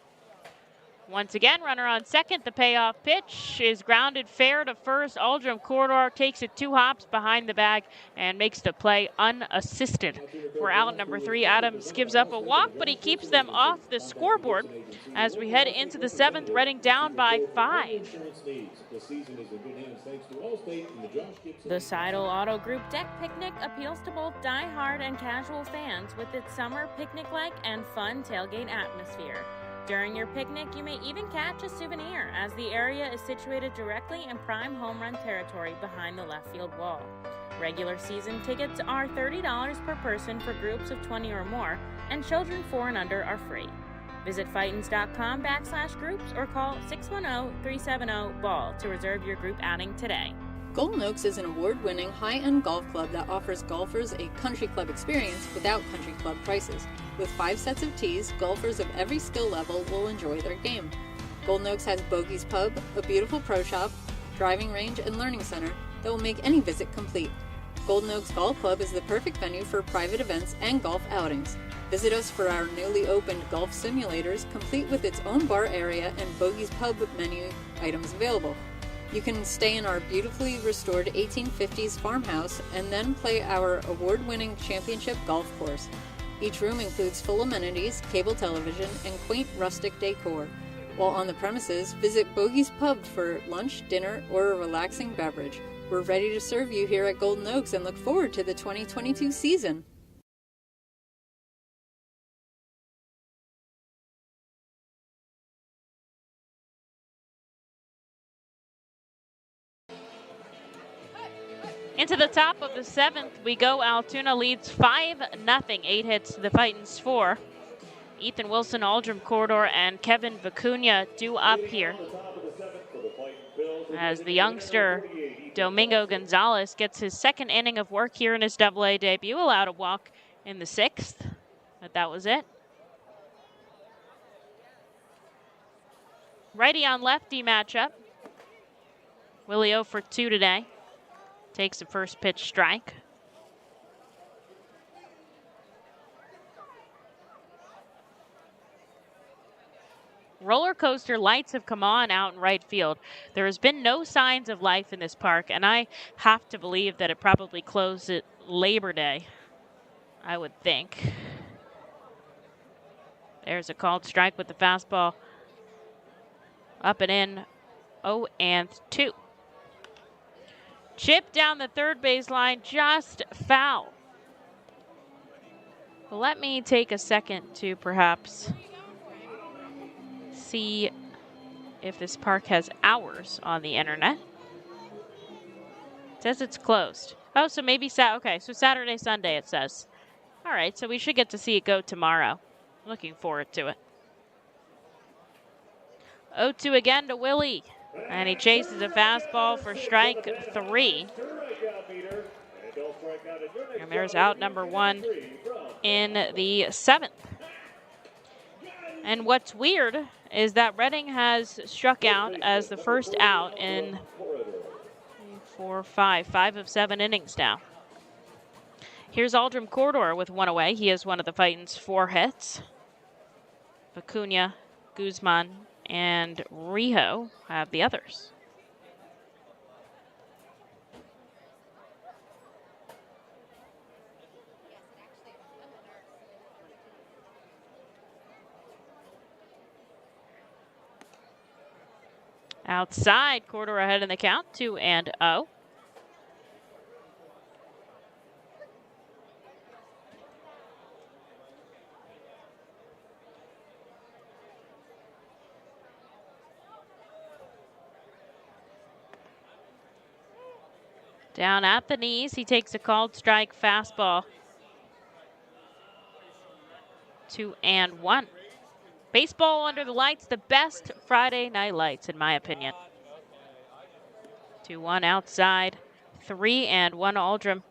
Once again, runner on second. The payoff pitch is grounded fair to first. Aldrum Corridor takes it 2 hops behind the bag and makes the play unassisted. For out number 3, Adams gives up a walk, but he keeps them off the scoreboard as we head into the 7th, Reading down by 5. The Seidel Auto Group Deck Picnic appeals to both die-hard and casual fans with its summer picnic-like and fun tailgate atmosphere. During your picnic, you may even catch a souvenir, as the area is situated directly in prime home run territory behind the left field wall. Regular season tickets are $30 per person for groups of 20 or more, and children 4 and under are free. Visit Fightins.com/groups or call 610-370-BALL to reserve your group outing today. Golden Oaks is an award-winning high-end golf club that offers golfers a country club experience without country club prices. With 5 sets of tees, golfers of every skill level will enjoy their game. Golden Oaks has Bogey's Pub, a beautiful pro shop, driving range, and learning center that will make any visit complete. Golden Oaks Golf Club is the perfect venue for private events and golf outings. Visit us for our newly opened golf simulators, complete with its own bar area and Bogey's Pub menu items available. You can stay in our beautifully restored 1850s farmhouse and then play our award-winning championship golf course. Each room includes full amenities, cable television, and quaint rustic decor. While on the premises, visit Bogey's Pub for lunch, dinner, or a relaxing beverage. We're ready to serve you here at Golden Oaks and look forward to the 2022 season. Into the top of the 7th we go. Altoona leads 5-0. 8 hits to the Fightins 4. Ethan Wilson, Aldrum Corridor, and Kevin Vicuña due up here as the youngster Domingo Gonzalez gets his 2nd inning of work here in his AA debut. Allowed a walk in the 6th, but that was it. Righty on lefty matchup. Willie 0 for 2 today. Takes the first pitch strike. Roller coaster lights have come on out in right field. There has been no signs of life in this park, and I have to believe that it probably closed at Labor Day, I would think. There's a called strike with the fastball. Up and in, 0-2. Chip down the third baseline, just foul. Let me take a second to perhaps see if this park has hours on the internet. It says it's closed. Oh, so maybe okay, so Saturday, Sunday it says. All right, so we should get to see it go tomorrow. Looking forward to it. 0-2 again to Willie. And he chases a fastball for strike 3. And there's out number 1 in the 7th. And what's weird is that Redding has struck out as the first out in 5 of 7 innings now. Here's Aldrin Corridor with 1 away. He is one of the Fightin's 4 hits. Vicuña, Guzman, and Rio have the others. Outside, Corridor ahead in the count, 2-0. Down at the knees, he takes a called strike fastball. 2-1. Baseball under the lights, the best Friday night lights, in my opinion. 2-1 outside, 3-1 Aldrin.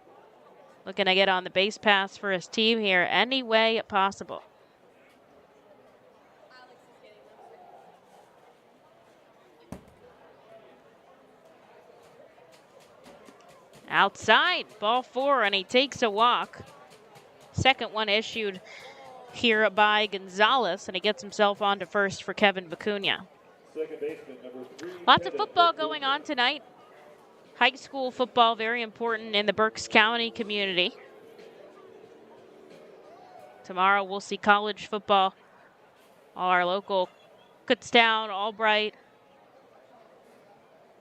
Looking to get on the base pass for his team here any way possible. Outside, ball 4, and he takes a walk. Second one issued here by Gonzalez, and he gets himself onto first for Kevin Vicuña. Lots of football going on tonight. High school football, very important in the Berks County community. Tomorrow we'll see college football. All our local Kutztown, Albright.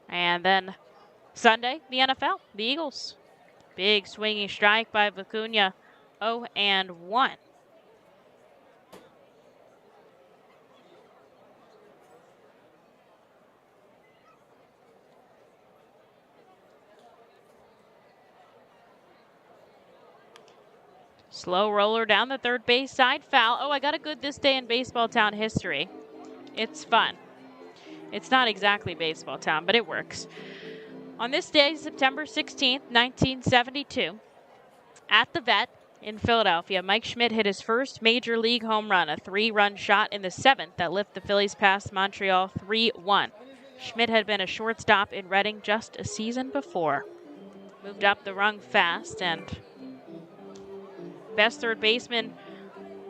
And then Sunday, the NFL, the Eagles. Big swinging strike by Vicuña, 0-1. Slow roller down the third base side, foul. Oh, I got a good this day in baseball town history. It's fun. It's not exactly baseball town, but it works. On this day, September 16th, 1972, at the Vet in Philadelphia, Mike Schmidt hit his first major league home run, a 3-run shot in the 7th that lifted the Phillies past Montreal 3-1. Schmidt had been a shortstop in Reading just a season before. Moved up the rung fast, and best third baseman,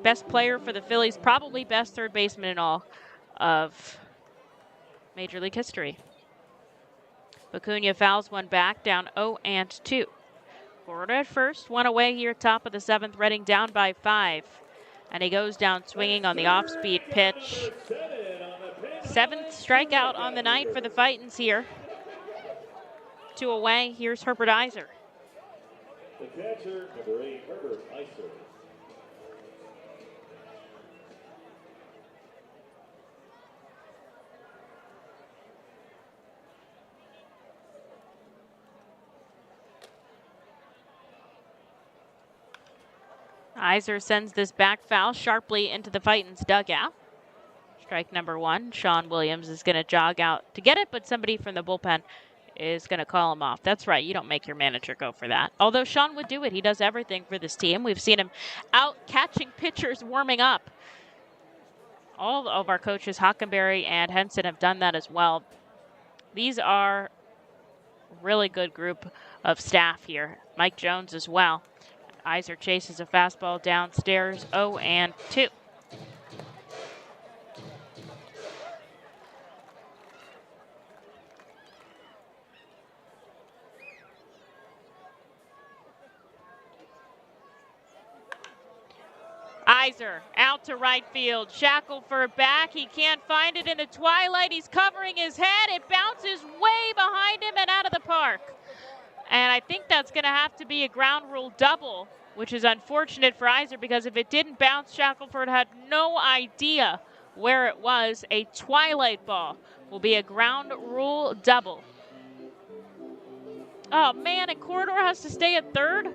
best player for the Phillies, probably best third baseman in all of Major League history. Vicuña fouls one back, down 0-2. Corridor at first, 1 away here, top of the 7th, Reading down by 5. And he goes down swinging on the off-speed pitch. 7th strikeout on the night for the Fightins here. 2 away, here's Herbert Iser. The catcher, number 8, Herbert Iser. Iser sends this back foul sharply into the Fightins dugout. Strike number 1. Sean Williams is going to jog out to get it, but somebody from the bullpen is going to call him off. That's right. You don't make your manager go for that. Although Sean would do it. He does everything for this team. We've seen him out catching pitchers warming up. All of our coaches, Hockenberry and Henson, have done that as well. These are a really good group of staff here. Mike Jones as well. Iser chases a fastball downstairs, 0-2. Iser out to right field. Shackelford back. He can't find it in the twilight. He's covering his head. It bounces way behind him and out of the park. And I think that's going to have to be a ground rule double, which is unfortunate for Iser because if it didn't bounce, Shackelford had no idea where it was. A twilight ball will be a ground rule double. Oh, man, and Corridor has to stay at third?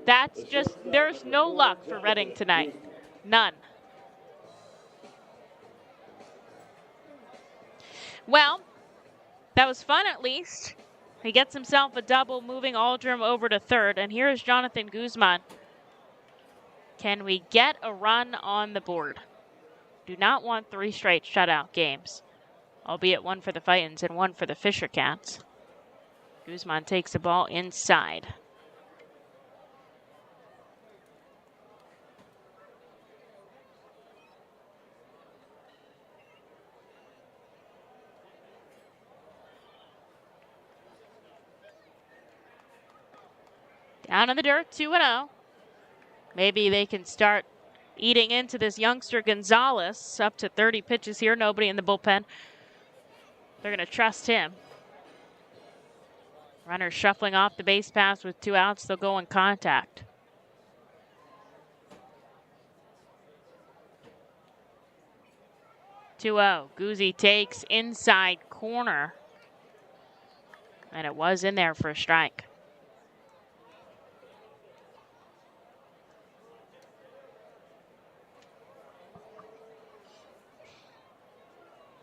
That's just, there's no luck for Reading tonight. None. Well, that was fun at least. He gets himself a double, moving Aldrum over to third. And here's Jonathan Guzman. Can we get a run on the board? Do not want 3 straight shutout games, albeit one for the Fightins and one for the Fisher Cats. Guzman takes the ball inside. Down in the dirt, 2-0. Maybe they can start eating into this youngster Gonzalez. Up to 30 pitches here, nobody in the bullpen. They're going to trust him. Runner shuffling off the base pass with 2 outs. They'll go in contact. Guzzi takes inside corner. And it was in there for a strike.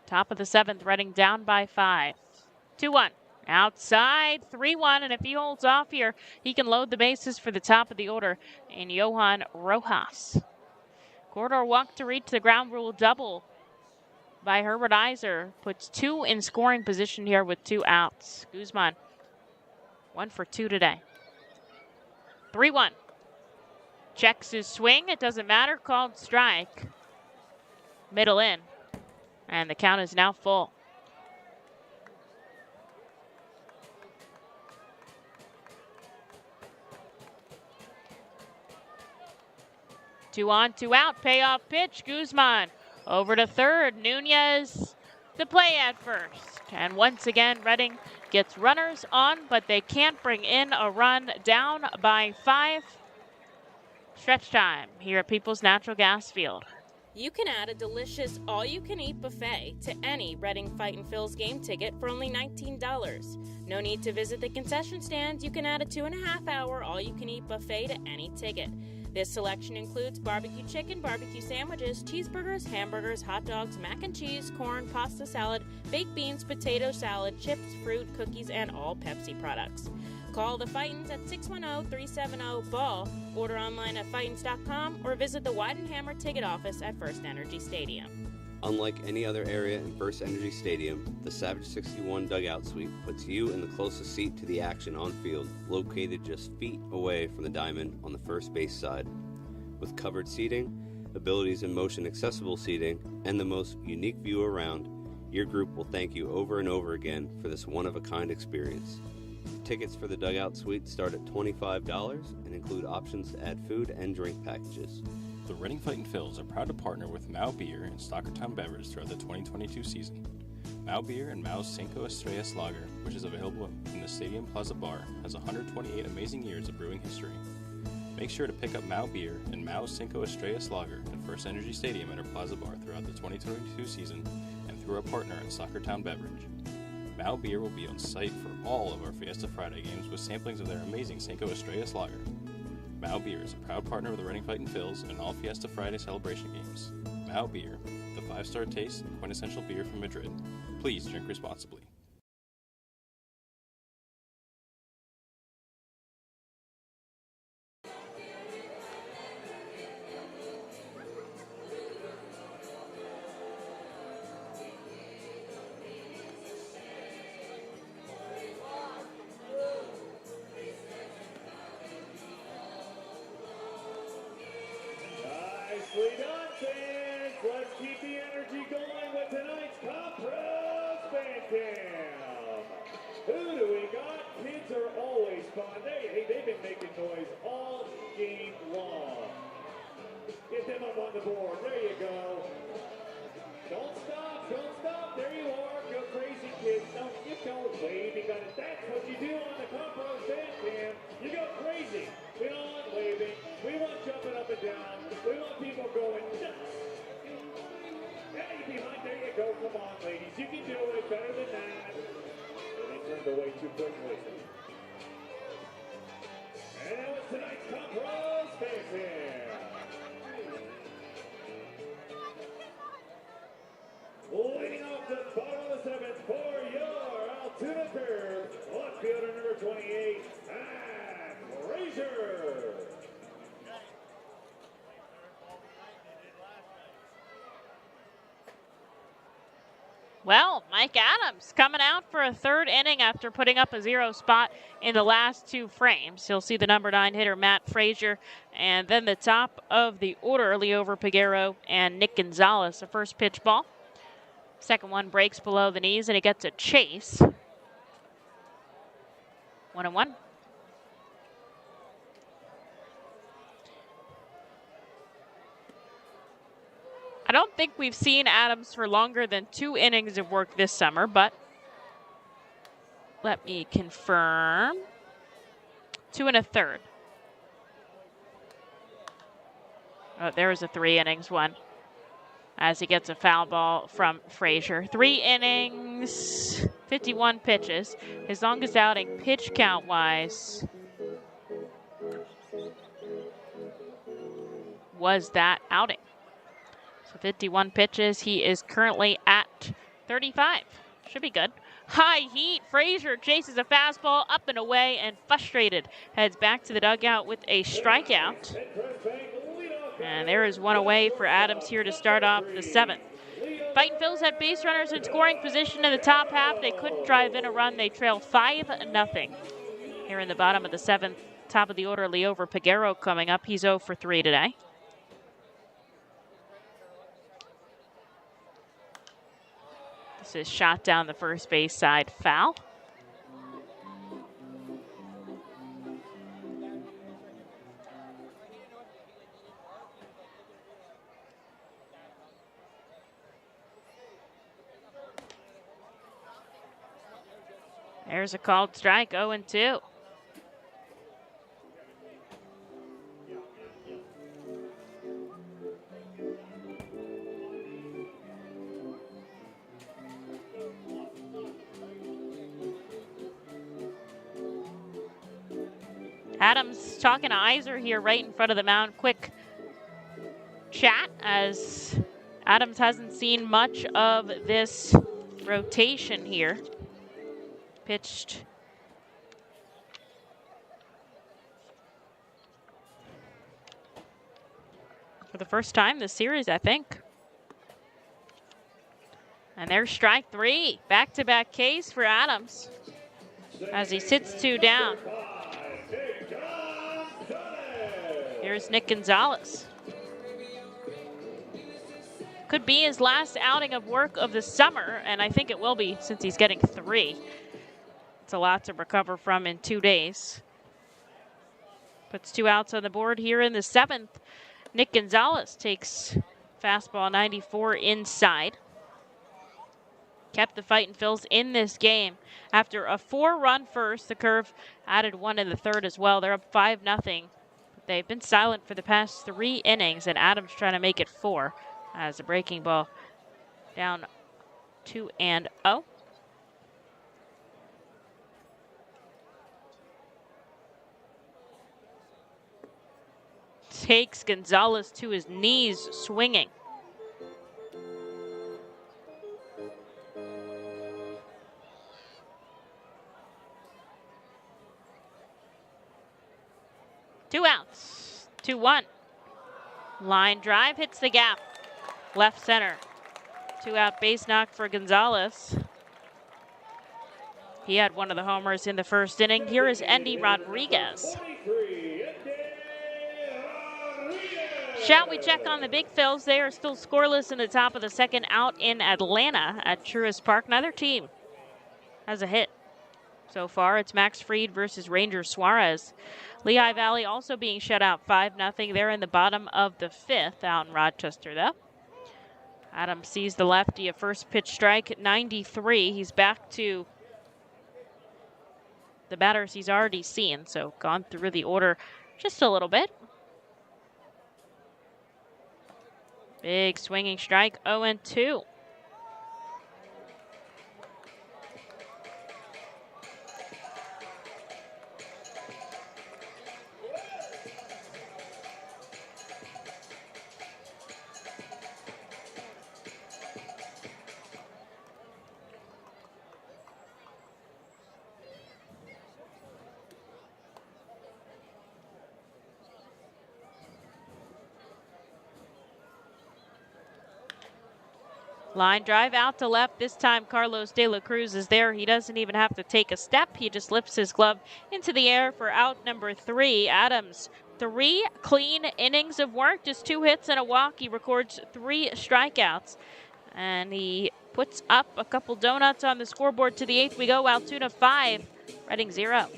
Top of the 7th, Reading down by 5. 2-1. Outside, 3-1, and if he holds off here, he can load the bases for the top of the order in Johan Rojas. Corridor walk to reach the ground rule double by Herbert Iser. Puts 2 in scoring position here with 2 outs. Guzman, 1 for 2 today. 3-1. Checks his swing. It doesn't matter. Called strike. Middle in. And the count is now full. Two on, 2 out. Payoff pitch. Guzman over to third. Nunes the play at first. And once again, Reading gets runners on, but they can't bring in a run. Down by 5. Stretch time here at People's Natural Gas Field. You can add a delicious all-you-can-eat buffet to any Reading Fightin' Phil's game ticket for only $19. No need to visit the concession stand. You can add a 2.5-hour all-you-can-eat buffet to any ticket. This selection includes barbecue chicken, barbecue sandwiches, cheeseburgers, hamburgers, hot dogs, mac and cheese, corn, pasta salad, baked beans, potato salad, chips, fruit, cookies, and all Pepsi products. Call the Fightins at 610-370-BALL, order online at Fightins.com, or visit the Weidenhammer ticket office at FirstEnergy Stadium. Unlike any other area in FirstEnergy Stadium, the Savage 61 dugout suite puts you in the closest seat to the action on field, located just feet away from the diamond on the first base side. With covered seating, abilities in motion accessible seating, and the most unique view around, your group will thank you over and over again for this one-of-a-kind experience. Tickets for the dugout suite start at $25 and include options to add food and drink packages. The Reading Fightin' Phils are proud to partner with Mao Beer and Stockertown Beverage throughout the 2022 season. Mao Beer and Mao's Cinco Estrellas Lager, which is available in the Stadium Plaza Bar, has 128 amazing years of brewing history. Make sure to pick up Mao Beer and Mao's Cinco Estrellas Lager at FirstEnergy Stadium at our Plaza Bar throughout the 2022 season and through our partner at Stockertown Beverage. Mao Beer will be on site for all of our Fiesta Friday games with samplings of their amazing Cinco Estrellas Lager. Mao Beer is a proud partner of the Reading Fightin' Phils and all Fiesta Friday celebration games. Mao Beer, the 5-star taste and quintessential beer from Madrid. Please drink responsibly. Nicely done, fans. Let's keep the energy going with tonight's Cruz Fan Cam. Who do we got? Kids are always fun. They've been making noise all game long. Get them up on the board. There you go. Don't stop. Don't stop. There you are. Go crazy, kids. Don't wave. You got it. That's what you do on the Cruz Fan Cam. You go crazy. We don't want waving. We want jumping up and down. We want people going nuts. Hey, behind, there you go. Come on, ladies. You can do it better than that. They turned away too quickly. And that was tonight's Cruz Fan Cam. Leading off the bottom of the 7th, 28, and Frazier. Well, Mike Adams coming out for a third inning after putting up a 0 spot in the last 2 frames. You'll see the number 9 hitter, Matt Frazier, and then the top of the order, Leo Peguero and Nick Gonzalez. The first pitch ball. Second one breaks below the knees, and he gets a chase. 1-1. I don't think we've seen Adams for longer than 2 innings of work this summer, but let me confirm. 2 1/3. Oh, there was a 3 innings one as he gets a foul ball from Frazier. 3 innings, 51 pitches. His longest outing pitch count-wise was that outing. So 51 pitches. He is currently at 35. Should be good. High heat. Frazier chases a fastball up and away and frustrated heads back to the dugout with a strikeout. And there is one away for Adams here to start off the 7th. Fightin' Phillies had base runners in scoring position in the top half. They couldn't drive in a run. They trail 5-0. Here in the bottom of the 7th, top of the order, Leo Peguero coming up. He's 0 for 3 today. This is shot down the first base side, foul. There's a called strike, 0-2. Adams talking to Iser here right in front of the mound. Quick chat as Adams hasn't seen much of this rotation here. Pitched for the first time this series, I think. And there's strike 3. Back-to-back Ks for Adams as he sits 2 down. Here's Nick Gonzalez. Could be his last outing of work of the summer, and I think it will be since he's getting 3. It's a lot to recover from in 2 days. Puts 2 outs on the board here in the 7th. Nick Gonzalez takes fastball 94 inside. Kept the Fightin' Phils in this game. After a 4-run first, the Curve added 1 in the 3rd as well. They're up 5-0. They've been silent for the past 3 innings, and Adams trying to make it 4 as a breaking ball down 2-0. Takes Gonzalez to his knees, swinging. Two outs, 2-1. Line drive hits the gap, left center. 2-out base knock for Gonzalez. He had one of the homers in the first inning. Here is Endy Rodriguez. Shall we check on the Big Phils? They are still scoreless in the top of the 2nd out in Atlanta at Truist Park. Neither team has a hit so far. It's Max Fried versus Ranger Suarez. Lehigh Valley also being shut out 5-0. They're in the bottom of the 5th out in Rochester, though. Adams sees the lefty, a first pitch strike at 93. He's back to the batters he's already seen, so gone through the order just a little bit. Big swinging strike, 0-2. Line drive out to left. This time Carlos De La Cruz is there. He doesn't even have to take a step. He just lifts his glove into the air for out number 3. Adams, 3 clean innings of work, just 2 hits and a walk. He records 3 strikeouts. And he puts up a couple donuts on the scoreboard. To the 8th we go. Altoona 5, Reading 0.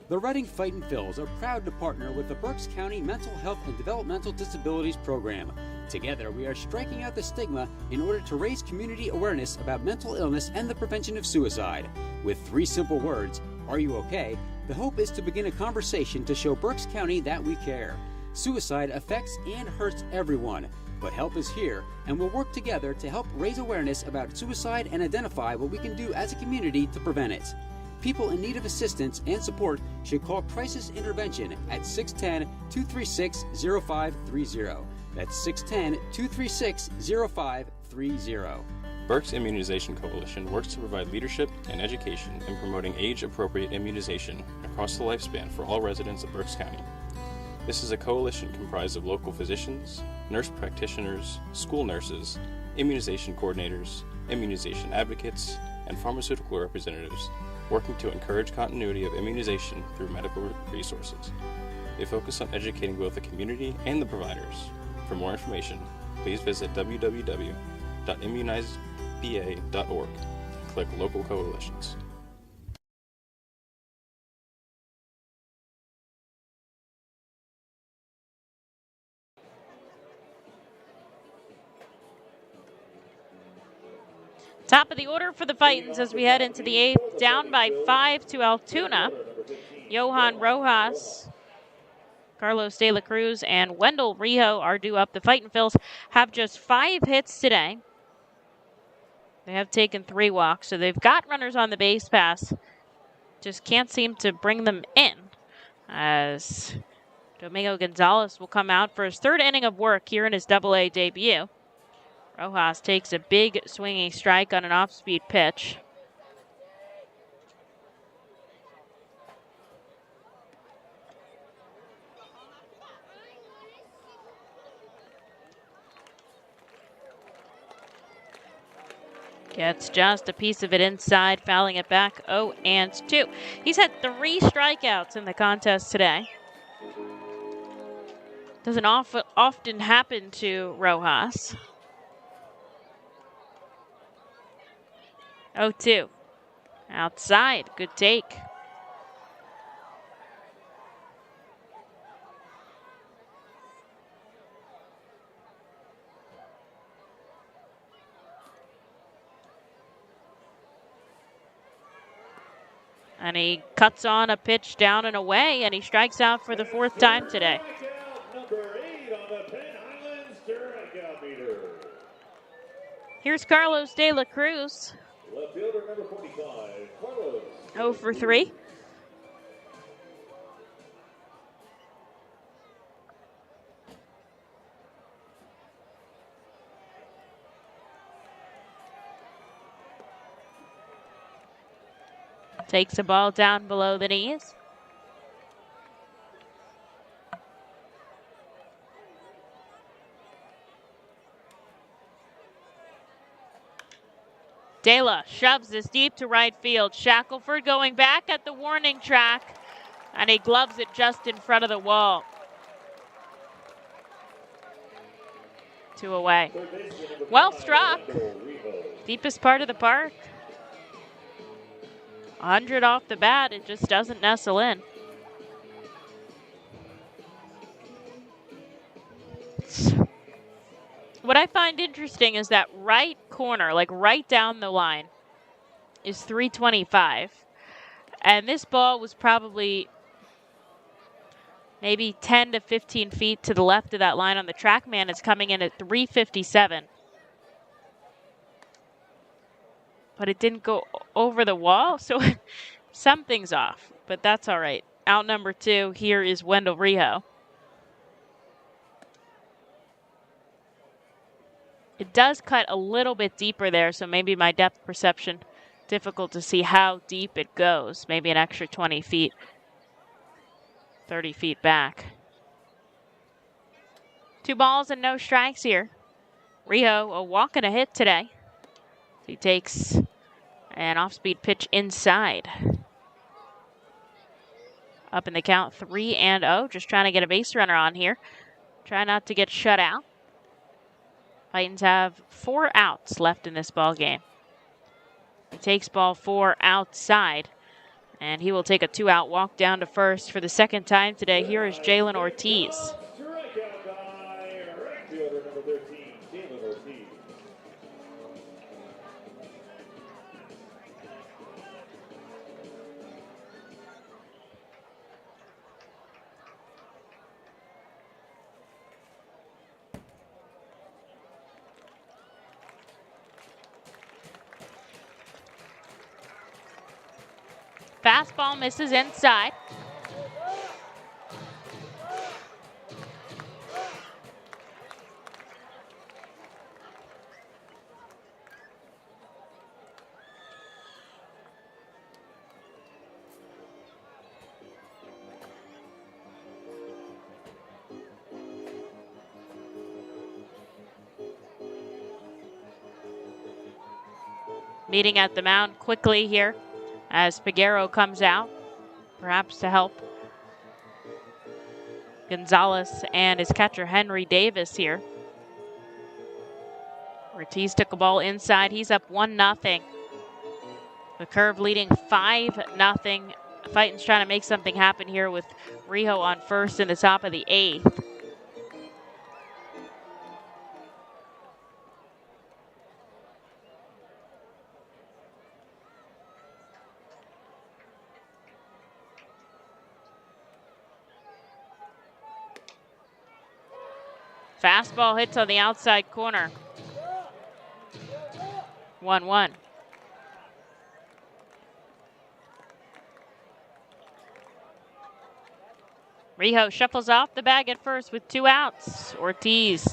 The Reading Fightin' Phils are proud to partner with the Berks County Mental Health and Developmental Disabilities Program. Together, we are striking out the stigma in order to raise community awareness about mental illness and the prevention of suicide. With 3 simple words, "Are you okay?" the hope is to begin a conversation to show Berks County that we care. Suicide affects and hurts everyone, but help is here, and we'll work together to help raise awareness about suicide and identify what we can do as a community to prevent it. People in need of assistance and support should call Crisis Intervention at 610-236-0530. That's 610-236-0530. Berks Immunization Coalition works to provide leadership and education in promoting age-appropriate immunization across the lifespan for all residents of Berks County. This is a coalition comprised of local physicians, nurse practitioners, school nurses, immunization coordinators, immunization advocates, and pharmaceutical representatives working to encourage continuity of immunization through medical resources. They focus on educating both the community and the providers. For more information, please visit www.immunizeba.org and click Local Coalitions. Top of the order for the Fightins as we head into the 8th, down by 5 to Altoona. Johan Rojas, Carlos De La Cruz, and Wendell Rio are due up. The Fightin' Phils have just 5 hits today. They have taken 3 walks, so they've got runners on the base pass. Just can't seem to bring them in, as Domingo Gonzalez will come out for his 3rd inning of work here in his Double-A debut. Rojas takes a big swinging strike on an off-speed pitch. Gets just a piece of it inside, fouling it back 0-2. He's had 3 strikeouts in the contest today. Doesn't often happen to Rojas. 0-2. Outside. Good take. And he cuts on a pitch down and away, and he strikes out for the 4th time today. Number 8 on the Penn Highlands strikeout meter. Here's Carlos De La Cruz. Left fielder number 45, Carlos. 0 for 3. Takes a ball down below the knees. De La shoves this deep to right field. Shackelford going back at the warning track, and he gloves it just in front of the wall. 2 away. Well struck. Deepest part of the park. 100 off the bat, it just doesn't nestle in. What I find interesting is that right corner, like right down the line, is 325. And this ball was probably maybe 10 to 15 feet to the left of that line on the track. Man, it's coming in at 357. But it didn't go over the wall, so something's off. But that's all right. Out number 2, here is Wendell Rio. It does cut a little bit deeper there, so maybe my depth perception, difficult to see how deep it goes. Maybe an extra 20 feet, 30 feet back. 2 balls and no strikes here. Rio a walk and a hit today. He takes an off-speed pitch inside. Up in the count 3-0. Just trying to get a base runner on here. Try not to get shut out. Titans have 4 outs left in this ball game. He takes ball 4 outside, and he will take a 2-out walk down to first for the second time today. Here is Jalen Ortiz. Strikeout by right fielder number 13, Jalen Ortiz. Fastball misses inside. Meeting at the mound quickly here as Peguero comes out, perhaps to help Gonzalez and his catcher Henry Davis here. Ortiz took a ball inside. He's up 1-0. The curve leading 5-0. Fightin's trying to make something happen here with Rio on first in the top of the 8th. Fastball hits on the outside corner. 1-1. Rio shuffles off the bag at first with 2 outs. Ortiz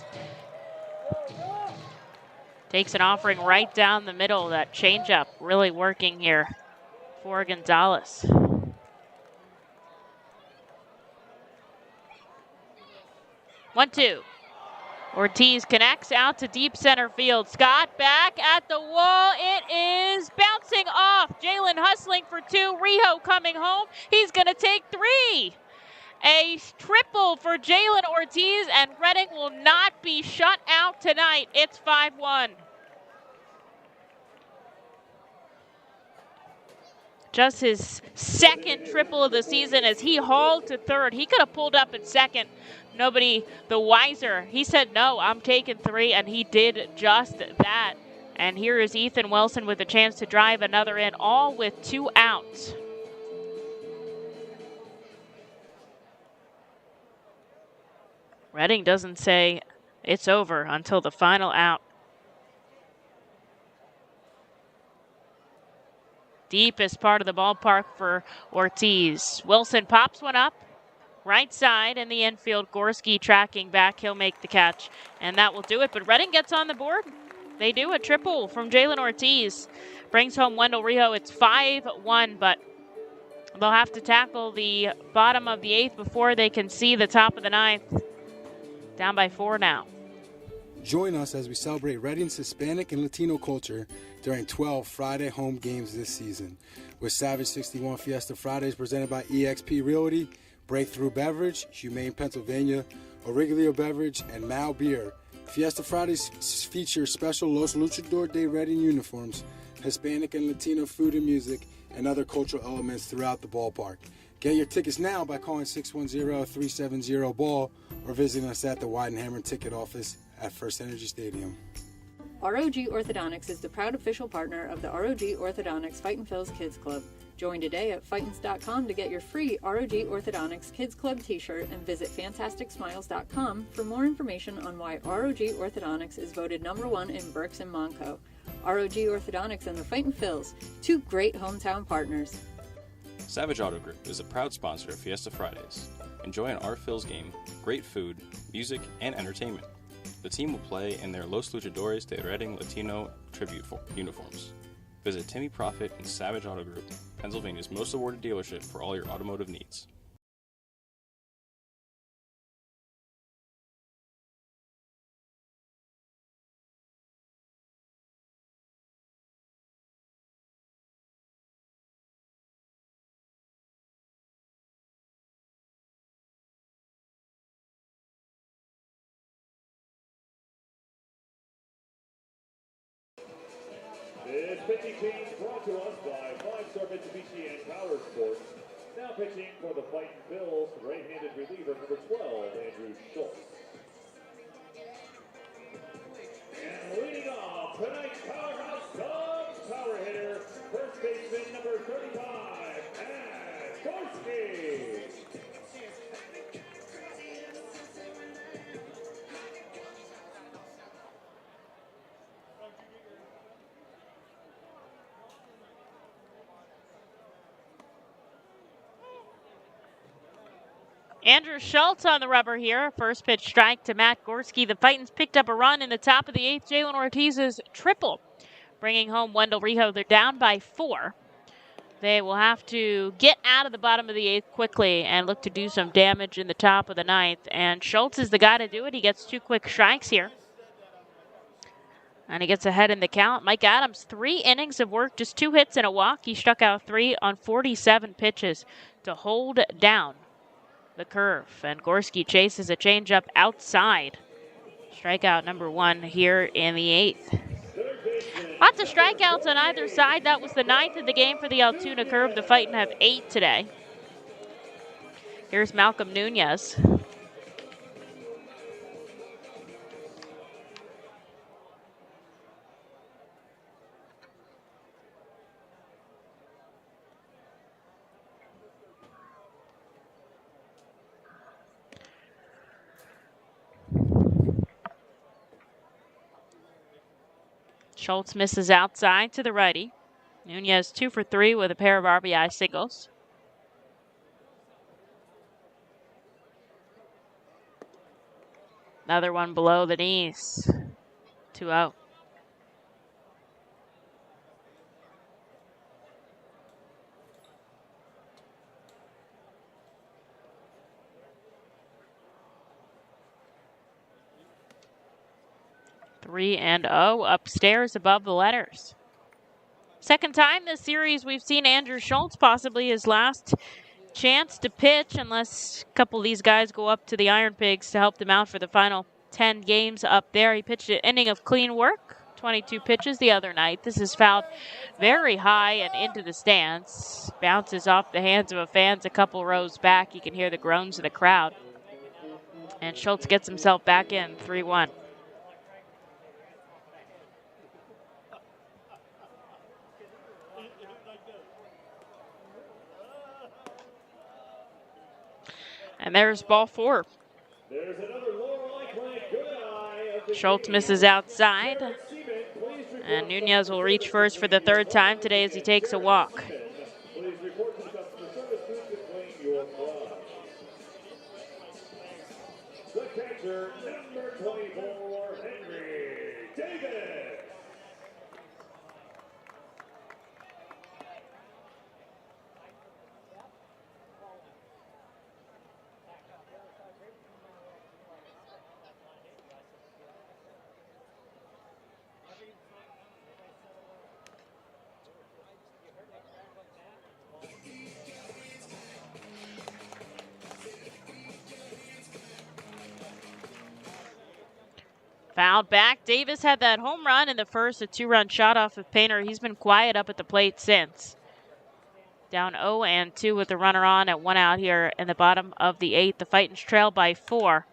takes an offering right down the middle. That changeup really working here for Gonzalez. 1-2. Ortiz connects out to deep center field. Scott back at the wall. It is bouncing off. Jalen hustling for 2. Rio coming home. He's going to take 3. A triple for Jalen Ortiz, and Reading will not be shut out tonight. It's 5-1. Just his second triple of the season as he hauled to third. He could have pulled up at second. Nobody the wiser. He said, no, I'm taking 3, and he did just that. And here is Ethan Wilson with a chance to drive another in, all with 2 outs. Reading doesn't say it's over until the final out. Deepest part of the ballpark for Ortiz. Wilson pops one up. Right side in the infield. Gorski tracking back. He'll make the catch. And that will do it. But Reading gets on the board. They do a triple from Jalen Ortiz. Brings home Wendell Rio. It's 5-1, but they'll have to tackle the bottom of the 8th before they can see the top of the 9th. Down by 4 now. Join us as we celebrate Reading's Hispanic and Latino culture during 12 Friday home games this season. With Savage 61 Fiesta Fridays presented by eXp Realty, Breakthrough Beverage, Humane Pennsylvania, Origlio Beverage, and Mal Beer. Fiesta Fridays feature special Los Luchador de Reading uniforms, Hispanic and Latino food and music, and other cultural elements throughout the ballpark. Get your tickets now by calling 610-370-BALL or visiting us at the Weidenhammer ticket office at FirstEnergy Stadium. ROG Orthodontics is the proud official partner of the ROG Orthodontics Fightin' Phil's Kids Club. Join today at Fightins.com to get your free ROG Orthodontics Kids Club t-shirt and visit FantasticSmiles.com for more information on why ROG Orthodontics is voted #1 in Berks and Monco. ROG Orthodontics and the Fightin' Phils, 2 great hometown partners. Savage Auto Group is a proud sponsor of Fiesta Fridays. Enjoy an Our Phil's game, great food, music, and entertainment. The team will play in their Los Luchadores de Reading Latino tribute uniforms. Visit Timmy Profit and Savage Auto Group, Pennsylvania's most awarded dealership for all your automotive needs. pitching change brought to us by 5-Star Mitsubishi and Power Sports. Now pitching for the Fightin Phils, right-handed reliever number 12, Andrew Schultz. And leading off tonight's powerhouse Cubs power hitter, first baseman number 35, and Gorski. Andrew Schultz on the rubber here. First pitch strike to Matt Gorski. The Fightins picked up a run in the top of the 8th. Jalen Ortiz's triple, bringing home Wendell Rio. They're down by 4. They will have to get out of the bottom of the 8th quickly and look to do some damage in the top of the 9th. And Schultz is the guy to do it. He gets 2 quick strikes here. And he gets ahead in the count. Mike Adams, 3 innings of work, just 2 hits and a walk. He struck out 3 on 47 pitches to hold down the curve. And Gorski chases a changeup outside. Strikeout number 1 here in the 8th. Lots of strikeouts on either side. That was the 9th of the game for the Altoona curve. The Fightin have 8 today. Here's Malcolm Nunes. Schultz misses outside to the righty. Nunes 2 for 3 with a pair of RBI singles. Another one below the knees. 2-0. Three and 0 upstairs above the letters. Second time this series we've seen Andrew Schultz, possibly his last chance to pitch, unless a couple of these guys go up to the Iron Pigs to help them out for the final 10 games up there. He pitched an inning of clean work, 22 pitches the other night. This is fouled very high and into the stands. Bounces off the hands of a fan a couple rows back. You can hear the groans of the crowd. And Schultz gets himself back in, 3-1. And there's ball 4. Schultz misses outside. And Nunes will reach first for the 3rd time today as he takes a walk. The catcher, number 24, Henry Davis. Fouled back. Davis had that home run in the first, a 2-run shot off of Painter. He's been quiet up at the plate since. Down 0-2 with the runner on at 1 out here in the bottom of the 8th. The Fightins trail by 4.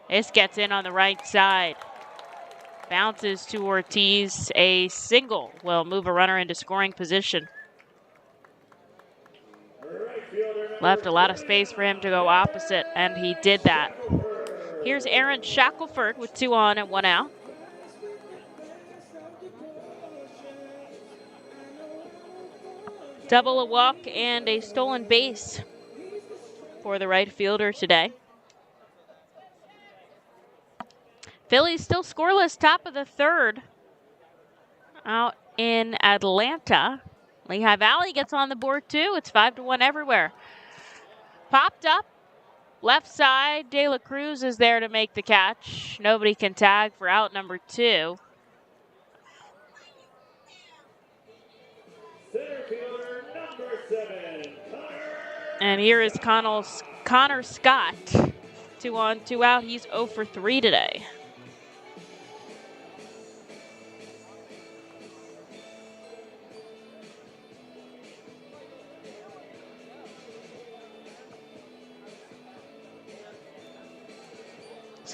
This gets in on the right side. Bounces to Ortiz. A single will move a runner into scoring position. Left a lot of space for him to go opposite, and he did that. Here's Aaron Shackelford with 2 on and 1 out. Double, a walk, and a stolen base for the right fielder today. Phillies still scoreless, top of the 3rd out in Atlanta. Lehigh Valley gets on the board too. It's 5-1 everywhere. Popped up. Left side, De La Cruz is there to make the catch. Nobody can tag for out number 2. Center fielder number 7, And here is Connor Scott. 2 on, 2 out. He's 0 for 3 today.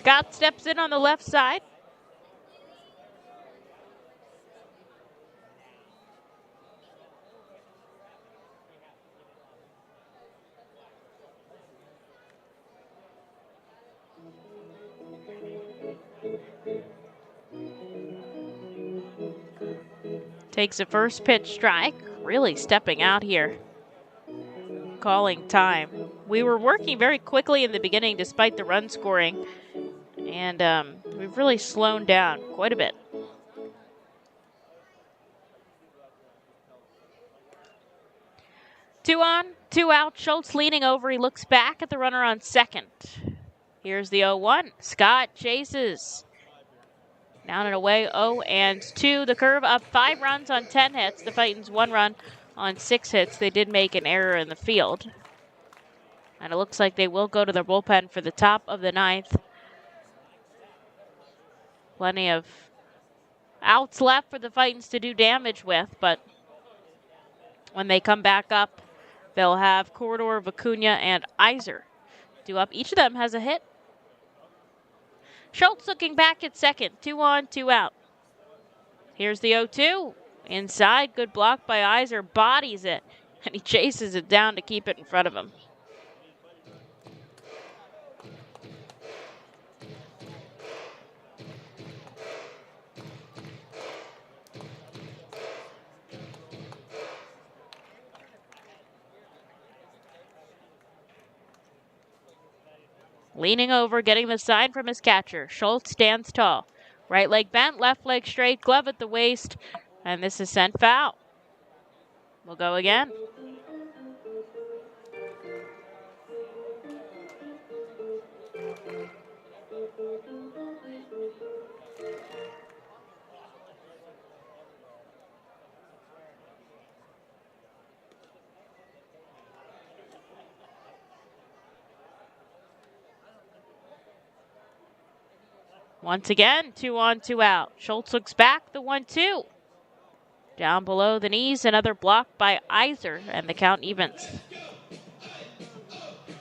Scott steps in on the left side. Takes a first pitch strike, really stepping out here. Calling time. We were working very quickly in the beginning despite the run scoring, and we've really slowed down quite a bit. Two on, two out. Schultz leaning over. He looks back at the runner on second. Here's the 0-1. Scott chases. Down and away, 0-2. The Curve up 5 runs on 10 hits. The Fightin's 1 run on 6 hits. They did make an error in the field. And it looks like they will go to the bullpen for the top of the 9th. Plenty of outs left for the Fightins to do damage with, but when they come back up, they'll have Corridor, Vicuña, and Iser due up. Each of them has a hit. Schultz looking back at second. 2 on, 2 out. Here's the 0-2. Inside, good block by Iser. Bodies it, and he chases it down to keep it in front of him. Leaning over, getting the sign from his catcher. Schultz stands tall. Right leg bent, left leg straight, glove at the waist, and this is sent foul. We'll go again. Once again, 2 on, 2 out. Schultz looks back, the 1-2. Down below the knees, another block by Iser, and the count evens.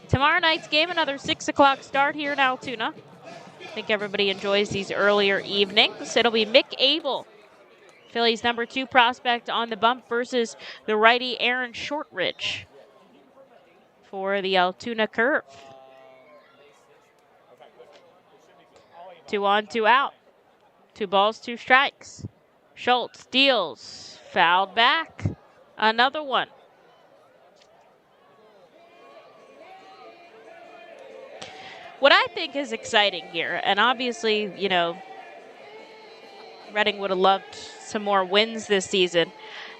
Tomorrow night's game, another 6 o'clock start here in Altoona. I think everybody enjoys these earlier evenings. It'll be Mick Abel, Phillies number 2 prospect, on the bump versus the righty Aaron Shortridge for the Altoona Curve. 2 on, 2 out. 2 balls, 2 strikes. Schultz deals. Fouled back. Another one. What I think is exciting here, and obviously, you know, Reading would have loved some more wins this season.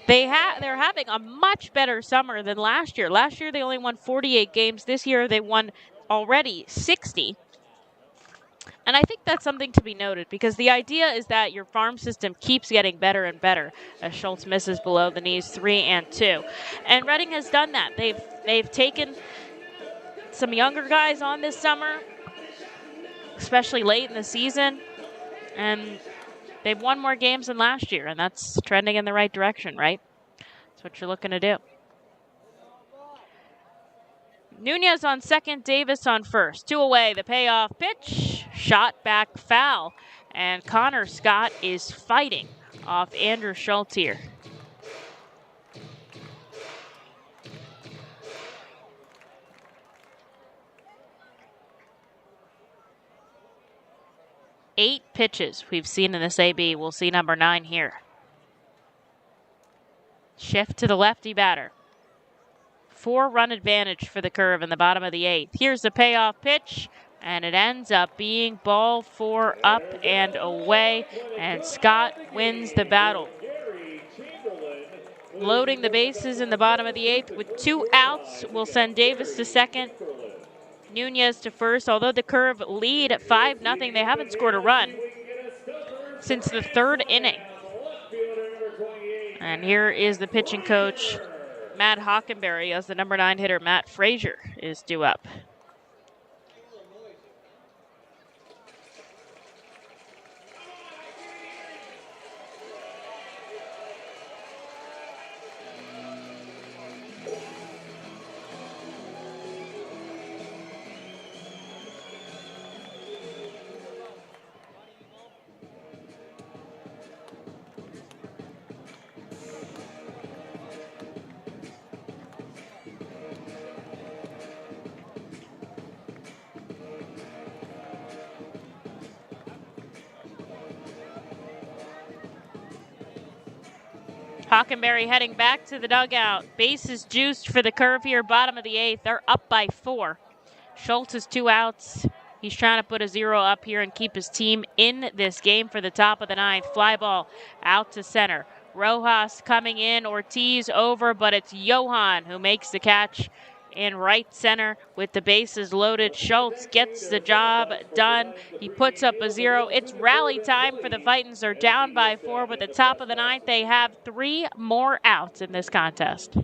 They're having a much better summer than last year. Last year they only won 48 games. This year they won already 60. And I think that's something to be noted, because the idea is that your farm system keeps getting better and better as Schultz misses below the knees 3-2. And Reading has done that. They've taken some younger guys on this summer, especially late in the season, and they've won more games than last year, and that's trending in the right direction, right? That's what you're looking to do. Nunes on second, Davis on first. 2 away, the payoff pitch. Shot back foul. And Connor Scott is fighting off Andrew Schultz here. Eight pitches we've seen in this AB. We'll see number 9 here. Shift to the lefty batter. 4-run advantage for the Curve in the bottom of the 8th. Here's the payoff pitch, and it ends up being ball 4 up and away, and Scott wins the battle. Loading the bases in the bottom of the 8th with 2 outs. We'll send Davis to second, Nunes to first. Although the Curve lead at 5-0, they haven't scored a run since the 3rd inning. And here is the pitching coach, Matt Hockenberry, as the number 9 hitter, Matt Frazier, is due up. Hockenberry heading back to the dugout. Bases juiced for the Curve here, bottom of the 8th. They're up by 4. Schultz is 2 outs. He's trying to put a 0 up here and keep his team in this game for the top of the 9th. Fly ball out to center. Rojas coming in, Ortiz over, but it's Johan who makes the catch in right center with the bases loaded. Schultz gets the job done. He puts up a 0. It's rally time for the Fightins. They're down by 4 with the top of the 9th. They have 3 more outs in this contest.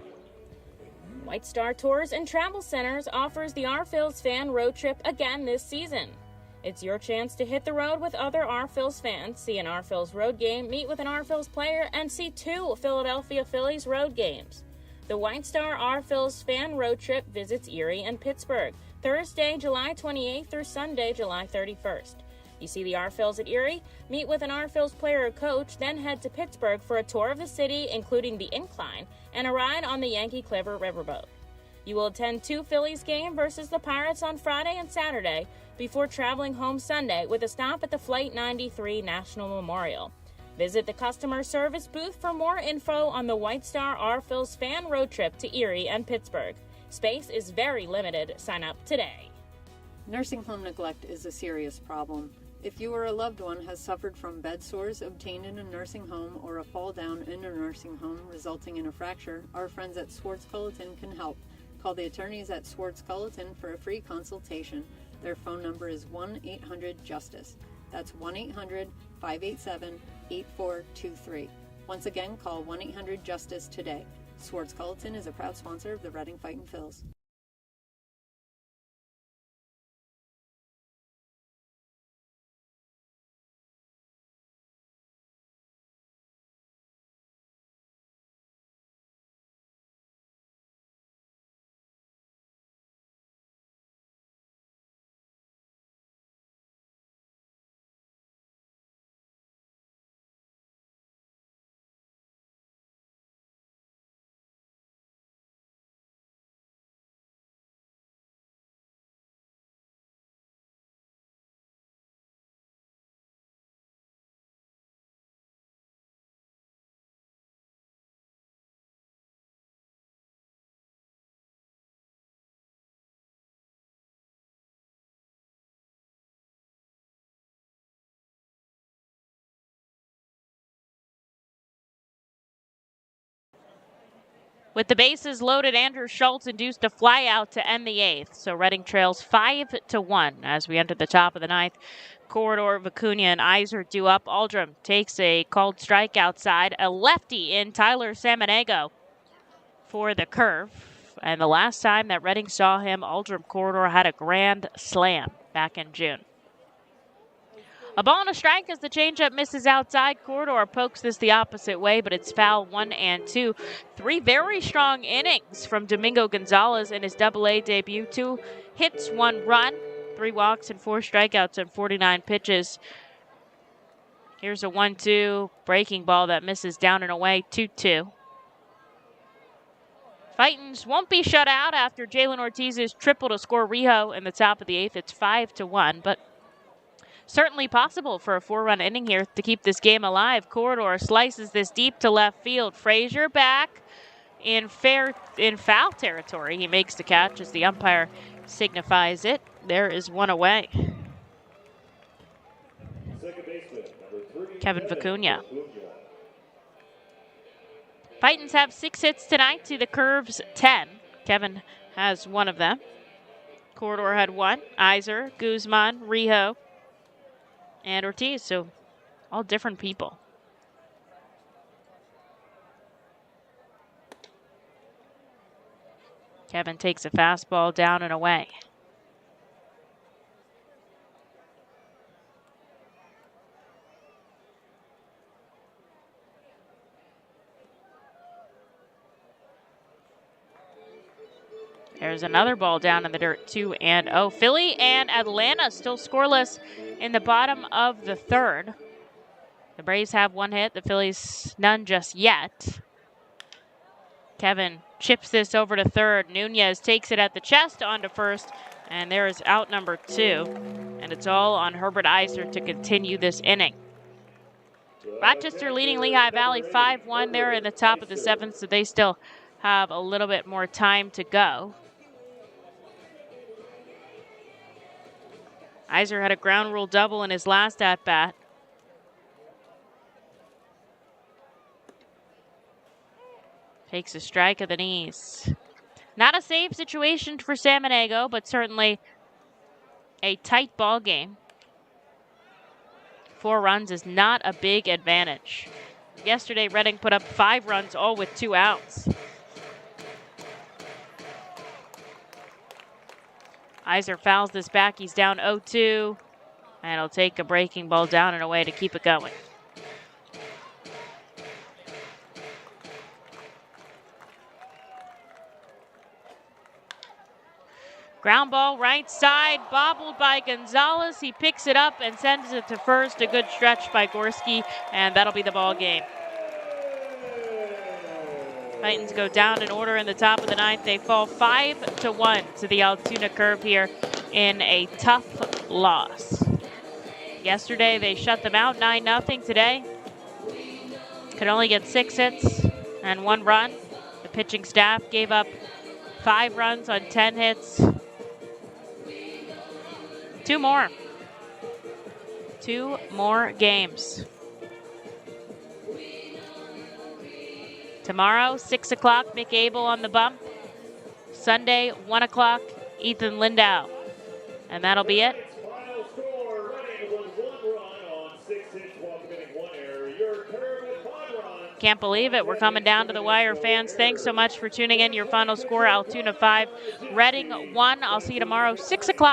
White Star Tours and Travel Centers offers the R-Phils fan road trip again this season. It's your chance to hit the road with other R-Phils fans, see an R-Phils road game, meet with an R-Phils player, and see 2 Philadelphia Phillies road games. The White Star R-Phils fan road trip visits Erie and Pittsburgh, Thursday, July 28th through Sunday, July 31st. You see the R-Phils at Erie, meet with an R-Phils player or coach, then head to Pittsburgh for a tour of the city, including the Incline, and a ride on the Yankee Clipper riverboat. You will attend 2 Phillies games versus the Pirates on Friday and Saturday before traveling home Sunday with a stop at the Flight 93 National Memorial. Visit the customer service booth for more info on the White Star R-Phils fan road trip to Erie and Pittsburgh. Space is very limited. Sign up today. Nursing home neglect is a serious problem. If you or a loved one has suffered from bed sores obtained in a nursing home or a fall down in a nursing home resulting in a fracture, our friends at Swartz Culleton can help. Call the attorneys at Swartz Culleton for a free consultation. Their phone number is 1-800-JUSTICE. That's 1-800-587-8423. Once again, call 1-800-JUSTICE today. Swartz Culleton is a proud sponsor of the Reading Fightin' Phils. With the bases loaded, Andrew Schultz induced a fly out to end the 8th. So Reading trails 5-1 as we enter the top of the 9th. Corridor, Vicuña, and Iser due up. Aldrum takes a called strike outside. A lefty in Tyler Samaniego for the Curve. And the last time that Reading saw him, Aldrum Corridor had a grand slam back in June. A ball and a strike as the changeup misses outside. Corridor pokes this the opposite way, but it's foul 1-2. 3 very strong innings from Domingo Gonzalez in his Double-A debut. 2 hits, 1 run, 3 walks, and 4 strikeouts on 49 pitches. Here's a 1-2 breaking ball that misses down and away, 2-2. Fightins won't be shut out after Jalen Ortiz's triple to score Rio in the top of the 8th. It's 5-1, but certainly possible for a 4-run inning here to keep this game alive. Corridor slices this deep to left field. Frazier back in foul territory. He makes the catch as the umpire signifies it. There is 1 away. Kevin Vicuña. Fightins have 6 hits tonight to the Curve's 10. Kevin has 1 of them. Corridor had 1. Iser, Guzman, Rio, and Ortiz, so all different people. Kevin takes a fastball down and away. There's another ball down in the dirt, 2-0. Philly and Atlanta still scoreless in the bottom of the 3rd. The Braves have 1 hit, the Phillies none just yet. Kevin chips this over to 3rd. Nunes takes it at the chest onto 1st, and there is out number 2. And it's all on Herbert Iser to continue this inning. Rochester leading Lehigh Valley 5-1. They're in the top of the 7th, so they still have a little bit more time to go. Iser had a ground rule double in his last at-bat. Takes a strike of the knees. Not a save situation for San Diego, but certainly a tight ball game. 4 runs is not a big advantage. Yesterday, Reading put up 5 runs, all with 2 outs. Iser fouls this back. He's down 0-2, and he'll take a breaking ball down and away to keep it going. Ground ball right side, bobbled by Gonzalez. He picks it up and sends it to first. A good stretch by Gorski, and that'll be the ball game. Titans go down in order in the top of the 9th. They fall 5-1 to the Altoona Curve here in a tough loss. Yesterday they shut them out 9-0. Today could only get 6 hits and 1 run. The pitching staff gave up 5 runs on 10 hits. 2 more. 2 more games. Tomorrow, 6 o'clock, Mick Abel on the bump. Sunday, 1 o'clock, Ethan Lindau. And that'll be it. Final score, Reading was 1 run on 6 hits while committing 1 error. Your Curve with 5 runs. Can't believe it. We're coming down to the wire, fans. Thanks so much for tuning in. Your final score, Altoona 5, Reading 1. I'll see you tomorrow, 6 o'clock.